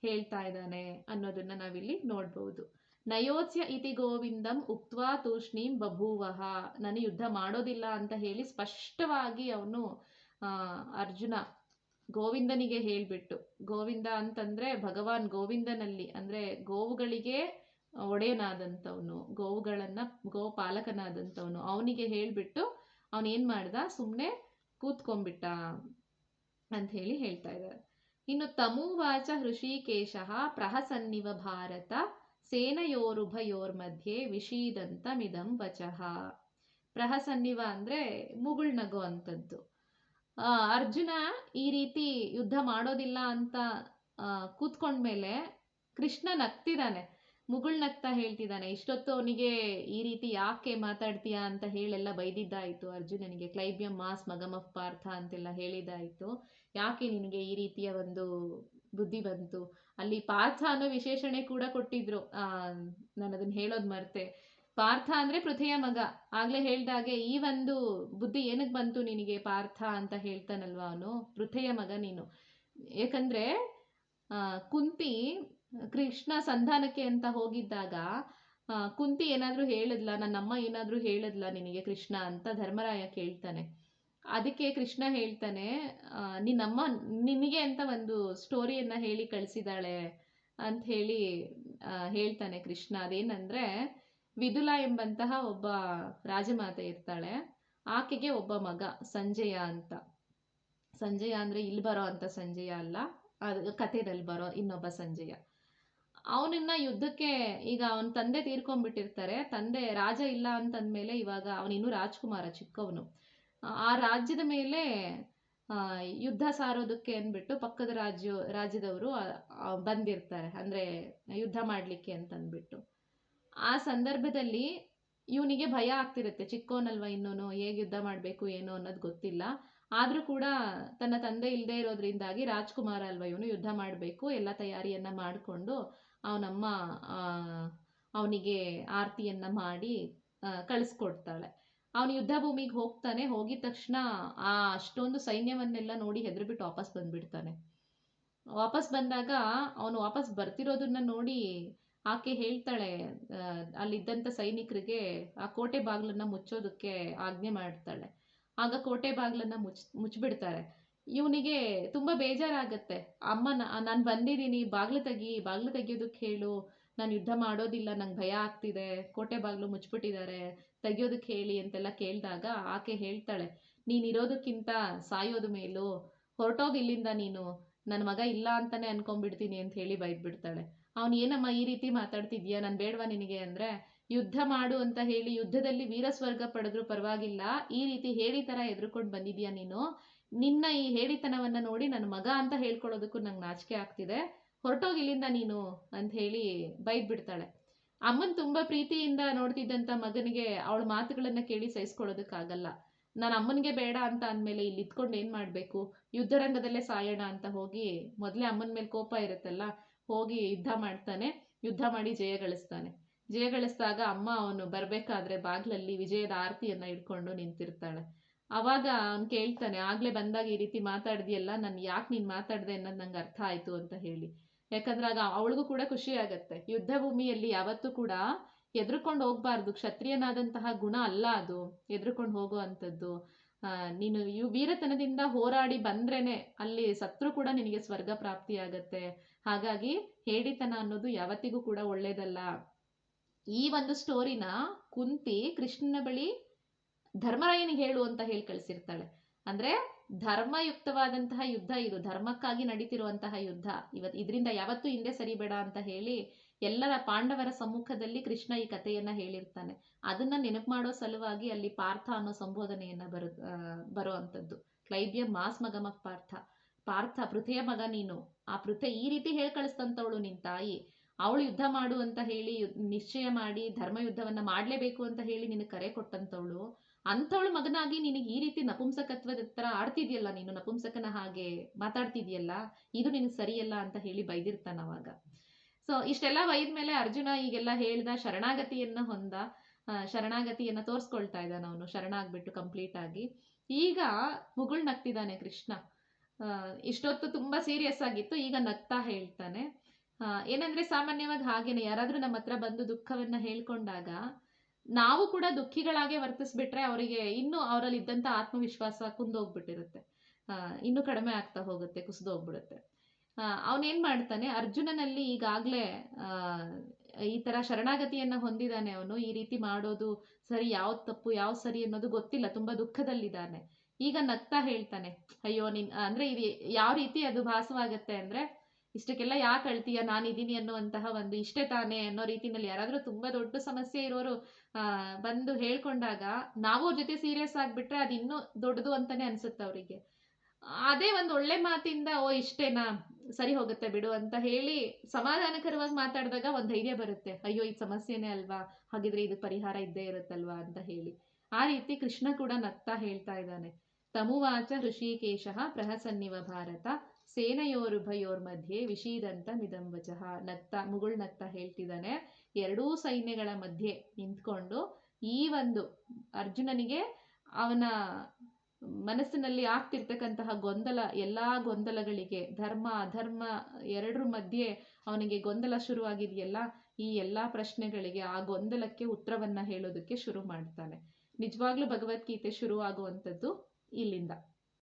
ಹೇಳ್ತಾ ಇದ್ದಾನೆ ಅನ್ನೋದನ್ನ ನಾವಿಲ್ಲಿ ನೋಡ್ಬಹುದು. ನಯೋತ್ಸ್ಯ ಇತಿ ಗೋವಿಂದಂ ಉಕ್ತ್ವಾ ತೂಷ್ಣೀಂ ಬಭೂವಹ. ನಾನು ಯುದ್ಧ ಮಾಡೋದಿಲ್ಲ ಅಂತ ಹೇಳಿ ಸ್ಪಷ್ಟವಾಗಿ ಅವನು ಅರ್ಜುನ ಗೋವಿಂದನಿಗೆ ಹೇಳ್ಬಿಟ್ಟು, ಗೋವಿಂದ ಅಂತಂದ್ರೆ ಭಗವಾನ್ ಗೋವಿಂದನಲ್ಲಿ ಅಂದ್ರೆ ಗೋವುಗಳಿಗೆ ಒಡೆಯನಾದಂಥವನು, ಗೋಪಾಲಕನಾದಂಥವನು, ಅವನಿಗೆ ಹೇಳ್ಬಿಟ್ಟು ಅವನೇನ್ ಮಾಡ್ದ, ಸುಮ್ಮನೆ ಕೂತ್ಕೊಂಡ್ಬಿಟ್ಟ ಅಂತ ಹೇಳಿ ಹೇಳ್ತಾ ಇದ್ದಾರೆ. ಇನ್ನು ತಮುವಾಚ ಹೃಷಿಕೇಶ ಪ್ರಹಸನ್ನಿವ ಭಾರತ ಸೇನಯೋರುಭಯೋರ್ಮಧ್ಯೆ ವಿಷೀದಂತಮಿದಂ ವಚಃ. ಪ್ರಹಸನ್ನಿವ ಅಂದ್ರೆ ಮುಗುಳ್ನಗೋ ಅಂತದ್ದು. ಅರ್ಜುನ ಈ ರೀತಿ ಯುದ್ಧ ಮಾಡೋದಿಲ್ಲ ಅಂತ ಕೂತ್ಕೊಂಡ್ಮೇಲೆ ಕೃಷ್ಣ ನಗ್ತಿದ್ದಾನೆ, ಮುಗುಳ್ನಗ್ತಾ ಹೇಳ್ತಿದ್ದಾನೆ. ಇಷ್ಟೊತ್ತು ಅವನಿಗೆ ಈ ರೀತಿ ಯಾಕೆ ಮಾತಾಡ್ತೀಯಾ ಅಂತ ಹೇಳೆಲ್ಲ ಬೈದಿದ್ದಾಯಿತು ಅರ್ಜುನನಿಗೆ. ಕ್ಲೈಬ್ಯಂ ಮಾಸ್ ಮಗಮಃ ಪಾರ್ಥ ಅಂತೆಲ್ಲ ಹೇಳಿದಾಯಿತು. ಯಾಕೆ ನಿನಗೆ ಈ ರೀತಿಯ ಒಂದು ಬುದ್ಧಿ ಬಂತು? ಅಲ್ಲಿ ಪಾರ್ಥ ಅನ್ನೋ ವಿಶೇಷಣೆ ಕೂಡ ಕೊಟ್ಟಿದ್ರು. ನಾನು ಅದನ್ನ ಹೇಳೋದು ಮರ್ತೆ. ಪಾರ್ಥ ಅಂದ್ರೆ ಪೃಥೆಯ ಮಗ. ಆಗ್ಲೇ ಹೇಳ್ದಾಗೆ ಈ ಒಂದು ಬುದ್ಧಿ ಏನಕ್ಕೆ ಬಂತು ನಿನಗೆ ಪಾರ್ಥ ಅಂತ ಹೇಳ್ತಾನಲ್ವಾ ಅವನು. ಪೃಥೆಯ ಮಗ ನೀನು. ಯಾಕಂದ್ರೆ ಕುಂತಿ ಕೃಷ್ಣ ಸಂಧಾನಕ್ಕೆ ಅಂತ ಹೋಗಿದ್ದಾಗ ಕುಂತಿ ಏನಾದ್ರೂ ಹೇಳಿದ್ಲ, ನನ್ನಮ್ಮ ಏನಾದ್ರೂ ಹೇಳಿದ್ಲ ನಿನಗೆ ಕೃಷ್ಣ ಅಂತ ಧರ್ಮರಾಯ ಕೇಳ್ತಾನೆ. ಅದಕ್ಕೆ ಕೃಷ್ಣ ಹೇಳ್ತಾನೆ, ನಿನ್ನಮ್ಮ ನಿನಗೆ ಅಂತ ಒಂದು ಸ್ಟೋರಿಯನ್ನ ಹೇಳಿ ಕಳಿಸಿದಾಳೆ ಅಂತ ಹೇಳಿ ಹೇಳ್ತಾನೆ ಕೃಷ್ಣ. ಅದೇನಂದ್ರೆ, ವಿದುಲ ಎಂಬಂತಹ ಒಬ್ಬ ರಾಜಮಾತೆ ಇರ್ತಾಳೆ. ಆಕೆಗೆ ಒಬ್ಬ ಮಗ ಸಂಜಯ ಅಂತ. ಸಂಜಯ ಅಂದ್ರೆ ಇಲ್ಲಿ ಬರೋ ಅಂತ ಸಂಜಯ ಅಲ್ಲ, ಅದು ಕಥೆದಲ್ಲಿ ಬರೋ ಇನ್ನೊಬ್ಬ ಸಂಜಯ. ಅವನನ್ನ ಯುದ್ಧಕ್ಕೆ, ಈಗ ಅವನ ತಂದೆ ತೀರ್ಕೊಂಡ್ಬಿಟ್ಟಿರ್ತಾರೆ. ತಂದೆ ರಾಜ ಇಲ್ಲ ಅಂತಂದ್ಮೇಲೆ ಇವಾಗ ಅವನಿನ್ನೂ ರಾಜ್ಕುಮಾರ, ಚಿಕ್ಕವನು. ಆ ರಾಜ್ಯದ ಮೇಲೆ ಯುದ್ಧ ಸಾರೋದಕ್ಕೆ ಅಂದ್ಬಿಟ್ಟು ಪಕ್ಕದ ರಾಜ್ಯದವರು ಬಂದಿರ್ತಾರೆ, ಅಂದ್ರೆ ಯುದ್ಧ ಮಾಡ್ಲಿಕ್ಕೆ ಅಂತಂದ್ಬಿಟ್ಟು. ಆ ಸಂದರ್ಭದಲ್ಲಿ ಇವನಿಗೆ ಭಯ ಆಗ್ತಿರುತ್ತೆ, ಚಿಕ್ಕವನಲ್ವ ಇನ್ನೂನು, ಹೇಗೆ ಯುದ್ಧ ಮಾಡಬೇಕು ಏನೋ ಅನ್ನೋದು ಗೊತ್ತಿಲ್ಲ. ಆದ್ರೂ ಕೂಡ ತನ್ನ ತಂದೆ ಇಲ್ಲದೆ ಇರೋದ್ರಿಂದಾಗಿ ರಾಜ್ಕುಮಾರ ಅಲ್ವ ಇವನು, ಯುದ್ಧ ಮಾಡಬೇಕು, ಎಲ್ಲ ತಯಾರಿಯನ್ನ ಮಾಡಿಕೊಂಡು ಅವನಮ್ಮ ಅವನಿಗೆ ಆರತಿಯನ್ನ ಮಾಡಿ ಕಳಿಸ್ಕೊಡ್ತಾಳೆ. ಅವನು ಯುದ್ಧ ಭೂಮಿಗೆ ಹೋಗ್ತಾನೆ. ಹೋಗಿದ ತಕ್ಷಣ ಆ ಅಷ್ಟೊಂದು ಸೈನ್ಯವನ್ನೆಲ್ಲ ನೋಡಿ ಹೆದರ್ಬಿಟ್ಟು ವಾಪಸ್ ಬಂದ್ಬಿಡ್ತಾನೆ. ವಾಪಸ್ ಬಂದಾಗ ಅವನು ವಾಪಸ್ ಬರ್ತಿರೋದನ್ನ ನೋಡಿ ಆಕೆ ಹೇಳ್ತಾಳೆ, ಅಲ್ಲಿದ್ದಂಥ ಸೈನಿಕರಿಗೆ ಆ ಕೋಟೆ ಬಾಗ್ಲನ್ನ ಮುಚ್ಚೋದಕ್ಕೆ ಆಜ್ಞೆ ಮಾಡ್ತಾಳೆ. ಆಗ ಕೋಟೆ ಬಾಗ್ಲನ್ನ ಮುಚ್ಚಿಬಿಡ್ತಾರೆ. ಇವನಿಗೆ ತುಂಬಾ ಬೇಜಾರಾಗತ್ತೆ. ಅಮ್ಮ ನಾನು ಬಂದಿದ್ದೀನಿ, ಬಾಗ್ಲು ತೆಗಿಯೋದಕ್ಕೆ ಹೇಳು, ನಾನು ಯುದ್ಧ ಮಾಡೋದಿಲ್ಲ, ನಂಗೆ ಭಯ ಆಗ್ತಿದೆ, ಕೋಟೆ ಬಾಗ್ಲು ಮುಚ್ಚಿಬಿಟ್ಟಿದ್ದಾರೆ, ತೆಗಿಯೋದಕ್ಕೆ ಹೇಳಿ ಅಂತೆಲ್ಲ ಕೇಳಿದಾಗ ಆಕೆ ಹೇಳ್ತಾಳೆ, ನೀನಿರೋದಕ್ಕಿಂತ ಸಾಯೋದು ಮೇಲು, ಹೊರಟೋಗಿ ಇಲ್ಲಿಂದ ನೀನು, ನನ್ನ ಮಗ ಇಲ್ಲ ಅಂತಾನೆ ಅನ್ಕೊಂಡ್ಬಿಡ್ತೀನಿ ಅಂತ ಹೇಳಿ ಬೈದ್ಬಿಡ್ತಾಳೆ. ಅವನು, ಏನಮ್ಮ ಈ ರೀತಿ ಮಾತಾಡ್ತಿದ್ಯಾ, ನಾನು ಬೇಡವಾ ನಿನಗೆ ಅಂದ್ರೆ, ಯುದ್ಧ ಮಾಡು ಅಂತ ಹೇಳಿ ಯುದ್ಧದಲ್ಲಿ ವೀರಸ್ವರ್ಗ ಪಡೆದ್ರು ಪರವಾಗಿಲ್ಲ, ಈ ರೀತಿ ಹೇಳಿ ತರ ಎದುರ್ಕೊಂಡು ಬಂದಿದ್ಯಾ ನೀನು, ನಿನ್ನ ಈ ಹೇಳಿತನವನ್ನ ನೋಡಿ ನನ್ನ ಮಗ ಅಂತ ಹೇಳ್ಕೊಳ್ಳೋದಕ್ಕೂ ನಂಗೆ ನಾಚಿಕೆ ಆಗ್ತಿದೆ, ಹೊರಟೋಗಿ ಇಲ್ಲಿಂದ ನೀನು ಅಂತ ಹೇಳಿ ಬೈದ್ಬಿಡ್ತಾಳೆ. ಅಮ್ಮನ್ ತುಂಬಾ ಪ್ರೀತಿಯಿಂದ ನೋಡ್ತಿದ್ದಂತ ಮಗನಿಗೆ ಅವಳ ಮಾತುಗಳನ್ನ ಕೇಳಿ ಸಹಿಸ್ಕೊಳ್ಳೋದಕ್ಕಾಗಲ್ಲ. ನಾನು ಅಮ್ಮನಿಗೆ ಬೇಡ ಅಂತ ಅಂದ್ಮೇಲೆ ಇಲ್ಲಿ ಇದ್ಕೊಂಡು ಏನ್ ಮಾಡ್ಬೇಕು, ಯುದ್ಧರಂಗದಲ್ಲೇ ಸಾಯೋಣ ಅಂತ ಹೋಗಿ, ಮೊದಲೇ ಅಮ್ಮನ ಮೇಲೆ ಕೋಪ ಇರುತ್ತಲ್ಲ, ಹೋಗಿ ಯುದ್ಧ ಮಾಡ್ತಾನೆ. ಯುದ್ಧ ಮಾಡಿ ಜಯ ಗಳಿಸಿದಾಗ ಅಮ್ಮ ಅವನು ಬರ್ಬೇಕಾದ್ರೆ ಬಾಗ್ಲಲ್ಲಿ ವಿಜಯದ ಆರತಿಯನ್ನ ಇಟ್ಕೊಂಡು ನಿಂತಿರ್ತಾಳೆ. ಅವಾಗ ಅವ್ನು ಕೇಳ್ತಾನೆ, ಆಗ್ಲೇ ಬಂದಾಗ ಈ ರೀತಿ ಮಾತಾಡ್ದಿಯಲ್ಲ, ನಾನು ಯಾಕೆ ನೀನ್ ಮಾತಾಡ್ದೆ ಅನ್ನೋದು ನಂಗೆ ಅರ್ಥ ಆಯ್ತು ಅಂತ ಹೇಳಿ. ಯಾಕಂದ್ರೆ ಆಗ ಅವಳಿಗೂ ಕೂಡ ಖುಷಿ ಆಗತ್ತೆ. ಯುದ್ಧ ಭೂಮಿಯಲ್ಲಿ ಯಾವತ್ತೂ ಕೂಡ ಎದ್ರುಕೊಂಡು ಹೋಗ್ಬಾರ್ದು, ಕ್ಷತ್ರಿಯನಾದಂತಹ ಗುಣ ಅಲ್ಲ ಅದು ಎದ್ರುಕೊಂಡು ಹೋಗೋ ಅಂಥದ್ದು. ನೀನು ವೀರತನದಿಂದ ಹೋರಾಡಿ ಬಂದ್ರೇನೆ ಅಲ್ಲಿ ಸತ್ರು ಕೂಡ ನಿನಗೆ ಸ್ವರ್ಗ ಪ್ರಾಪ್ತಿ ಆಗತ್ತೆ. ಹಾಗಾಗಿ ಹೇಳಿತನ ಅನ್ನೋದು ಯಾವತ್ತಿಗೂ ಕೂಡ ಒಳ್ಳೇದಲ್ಲ. ಈ ಒಂದು ಸ್ಟೋರಿನ ಕುಂತಿ ಕೃಷ್ಣನ ಬಳಿ ಧರ್ಮರಾಯನಿಗೆ ಹೇಳು ಅಂತ ಹೇಳಿ ಕಳಿಸಿರ್ತಾಳೆ. ಅಂದ್ರೆ ಧರ್ಮಯುಕ್ತವಾದಂತಹ ಯುದ್ಧ ಇದು, ಧರ್ಮಕ್ಕಾಗಿ ನಡೀತಿರುವಂತಹ ಯುದ್ಧ, ಇದರಿಂದ ಯಾವತ್ತೂ ಹಿಂದೆ ಸರಿಬೇಡ ಅಂತ ಹೇಳಿ ಎಲ್ಲರ ಪಾಂಡವರ ಸಮ್ಮುಖದಲ್ಲಿ ಕೃಷ್ಣ ಈ ಕಥೆಯನ್ನ ಹೇಳಿರ್ತಾನೆ. ಅದನ್ನ ನೆನಪು ಮಾಡೋ ಸಲುವಾಗಿ ಅಲ್ಲಿ ಪಾರ್ಥ ಅನ್ನೋ ಸಂಬೋಧನೆಯನ್ನ ಬರೋ ಅಂಥದ್ದು. ಕ್ಲೈಬ್ಯ ಮಾಸ್ ಮಗಮ ಪಾರ್ಥ, ಪಾರ್ಥ ಪೃಥೆಯ ಮಗ ನೀನು, ಆ ಪೃಥೆ ಈ ರೀತಿ ಹೇಳಿ ಕಳಿಸ್ತಂತವಳು ನಿನ್ ತಾಯಿ, ಅವಳು ಯುದ್ಧ ಮಾಡು ಅಂತ ಹೇಳಿ ನಿಶ್ಚಯ ಮಾಡಿ ಧರ್ಮ ಯುದ್ಧವನ್ನ ಮಾಡ್ಲೇಬೇಕು ಅಂತ ಹೇಳಿ ನಿನಗೆ ಕರೆ ಕೊಟ್ಟಂತವಳು, ಅಂಥವಳು ಮಗನಾಗಿ ನಿನಗೆ ಈ ರೀತಿ ನಪುಂಸಕತ್ವದ ತರ ಆಡ್ತಿದ್ಯಲ್ಲ, ನೀನು ನಪುಂಸಕನ ಹಾಗೆ ಮಾತಾಡ್ತಿದ್ಯಲ್ಲ, ಇದು ನಿನಗೆ ಸರಿಯಲ್ಲ ಅಂತ ಹೇಳಿ ಬೈದಿರ್ತಾನ ಅವಾಗ. ಸೊ ಇಷ್ಟೆಲ್ಲ ಬೈದ್ಮೇಲೆ ಅರ್ಜುನ ಈಗೆಲ್ಲ ಹೇಳ್ದ, ಶರಣಾಗತಿಯನ್ನ ಹೊಂದ, ಶರಣಾಗತಿಯನ್ನ ತೋರ್ಸ್ಕೊಳ್ತಾ ಇದ್ದಾನ ಅವನು, ಶರಣಾಗ್ಬಿಟ್ಟು ಕಂಪ್ಲೀಟ್ ಆಗಿ. ಈಗ ಮುಗುಳ್ ನಗ್ತಿದ್ದಾನೆ ಕೃಷ್ಣ. ಇಷ್ಟೊತ್ತು ತುಂಬಾ ಸೀರಿಯಸ್ ಆಗಿತ್ತು, ಈಗ ನಗ್ತಾ ಹೇಳ್ತಾನೆ. ಏನಂದ್ರೆ ಸಾಮಾನ್ಯವಾಗಿ ಹಾಗೇನೆ, ಯಾರಾದ್ರೂ ನಮ್ಮ ಹತ್ರ ಬಂದು ದುಃಖವನ್ನ ಹೇಳ್ಕೊಂಡಾಗ ನಾವು ಕೂಡ ದುಃಖಿಗಳಾಗೆ ವರ್ತಿಸ್ಬಿಟ್ರೆ ಅವರಿಗೆ ಇನ್ನೂ ಅವರಲ್ಲಿ ಇದ್ದಂತ ಆತ್ಮವಿಶ್ವಾಸ ಕುಂದೋಗ್ಬಿಟ್ಟಿರುತ್ತೆ, ಇನ್ನೂ ಕಡಿಮೆ ಆಗ್ತಾ ಹೋಗುತ್ತೆ, ಕುಸಿದೋಗ್ಬಿಡುತ್ತೆ. ಅವನೇನ್ ಮಾಡ್ತಾನೆ, ಅರ್ಜುನನಲ್ಲಿ ಈಗಾಗ್ಲೇ ಈ ತರ ಶರಣಾಗತಿಯನ್ನ ಹೊಂದಿದಾನೆ ಅವನು, ಈ ರೀತಿ ಮಾಡೋದು ಸರಿ, ಯಾವ್ದು ತಪ್ಪು ಯಾವ್ದು ಸರಿ ಅನ್ನೋದು ಗೊತ್ತಿಲ್ಲ, ತುಂಬಾ ದುಃಖದಲ್ಲಿದ್ದಾನೆ. ಈಗ ನಗ್ತಾ ಹೇಳ್ತಾನೆ, ಅಯ್ಯೋ ಅಂದ್ರೆ ಇದು ಯಾವ ರೀತಿ ಅದು ಭಾಸವಾಗತ್ತೆ ಅಂದ್ರೆ, ಇಷ್ಟಕ್ಕೆಲ್ಲ ಯಾಕೆ ಅಳ್ತೀಯ, ನಾನಿದ್ದೀನಿ ಅನ್ನುವಂತಹ ಒಂದು ಇಷ್ಟೇ ತಾನೇ ಅನ್ನೋ ರೀತಿನಲ್ಲಿ ಯಾರಾದ್ರೂ ತುಂಬಾ ದೊಡ್ಡ ಸಮಸ್ಯೆ ಇರೋರು ಬಂದು ಹೇಳ್ಕೊಂಡಾಗ ನಾವು ಅವ್ರ ಜೊತೆ ಸೀರಿಯಸ್ ಆಗ್ಬಿಟ್ರೆ ಅದು ಇನ್ನೂ ದೊಡ್ಡದು ಅಂತಾನೆ ಅನ್ಸುತ್ತೆ ಅವರಿಗೆ. ಅದೇ ಒಂದು ಒಳ್ಳೆ ಮಾತಿಂದ ಓ ಇಷ್ಟೇನಾ, ಸರಿ ಹೋಗುತ್ತೆ ಬಿಡು ಅಂತ ಹೇಳಿ ಸಮಾಧಾನಕರವಾಗಿ ಮಾತಾಡಿದಾಗ ಒಂದ್ ಧೈರ್ಯ ಬರುತ್ತೆ, ಅಯ್ಯೋ ಇದು ಸಮಸ್ಯೆನೇ ಅಲ್ವಾ, ಹಾಗಿದ್ರೆ ಇದು ಪರಿಹಾರ ಇದ್ದೇ ಇರುತ್ತಲ್ವಾ ಅಂತ ಹೇಳಿ. ಆ ರೀತಿ ಕೃಷ್ಣ ಕೂಡ ನಗ್ತಾ ಹೇಳ್ತಾ ಇದ್ದಾನೆ. ತಮುವಾಚ ಹೃಷಿಕೇಶ ಪ್ರಹಸನ್ನಿವ ಭಾರತ ಸೇನೆಯೋರುಭಯೋರ್ ಮಧ್ಯೆ ವಿಷೀದಂತ ಮಿದಂವಚಃ. ನಗ್ತಾ ಮುಗುಳ್ ನಗ್ತಾ ಹೇಳ್ತಿದ್ದಾನೆ, ಎರಡೂ ಸೈನ್ಯಗಳ ಮಧ್ಯೆ ನಿಂತ್ಕೊಂಡು ಈ ಒಂದು ಅರ್ಜುನನಿಗೆ ಅವನ ಮನಸ್ಸಿನಲ್ಲಿ ಆಗ್ತಿರ್ತಕ್ಕಂತಹ ಗೊಂದಲ, ಎಲ್ಲಾ ಗೊಂದಲಗಳಿಗೆ, ಧರ್ಮ ಅಧರ್ಮ ಎರಡರ ಮಧ್ಯೆ ಅವನಿಗೆ ಗೊಂದಲ ಶುರುವಾಗಿದೆಯಲ್ಲ, ಈ ಎಲ್ಲಾ ಪ್ರಶ್ನೆಗಳಿಗೆ ಆ ಗೊಂದಲಕ್ಕೆ ಉತ್ತರವನ್ನ ಹೇಳೋದಕ್ಕೆ ಶುರು ಮಾಡ್ತಾನೆ. ನಿಜವಾಗ್ಲೂ ಭಗವದ್ಗೀತೆ ಶುರು ಆಗುವಂಥದ್ದು ಇಲ್ಲಿಂದ.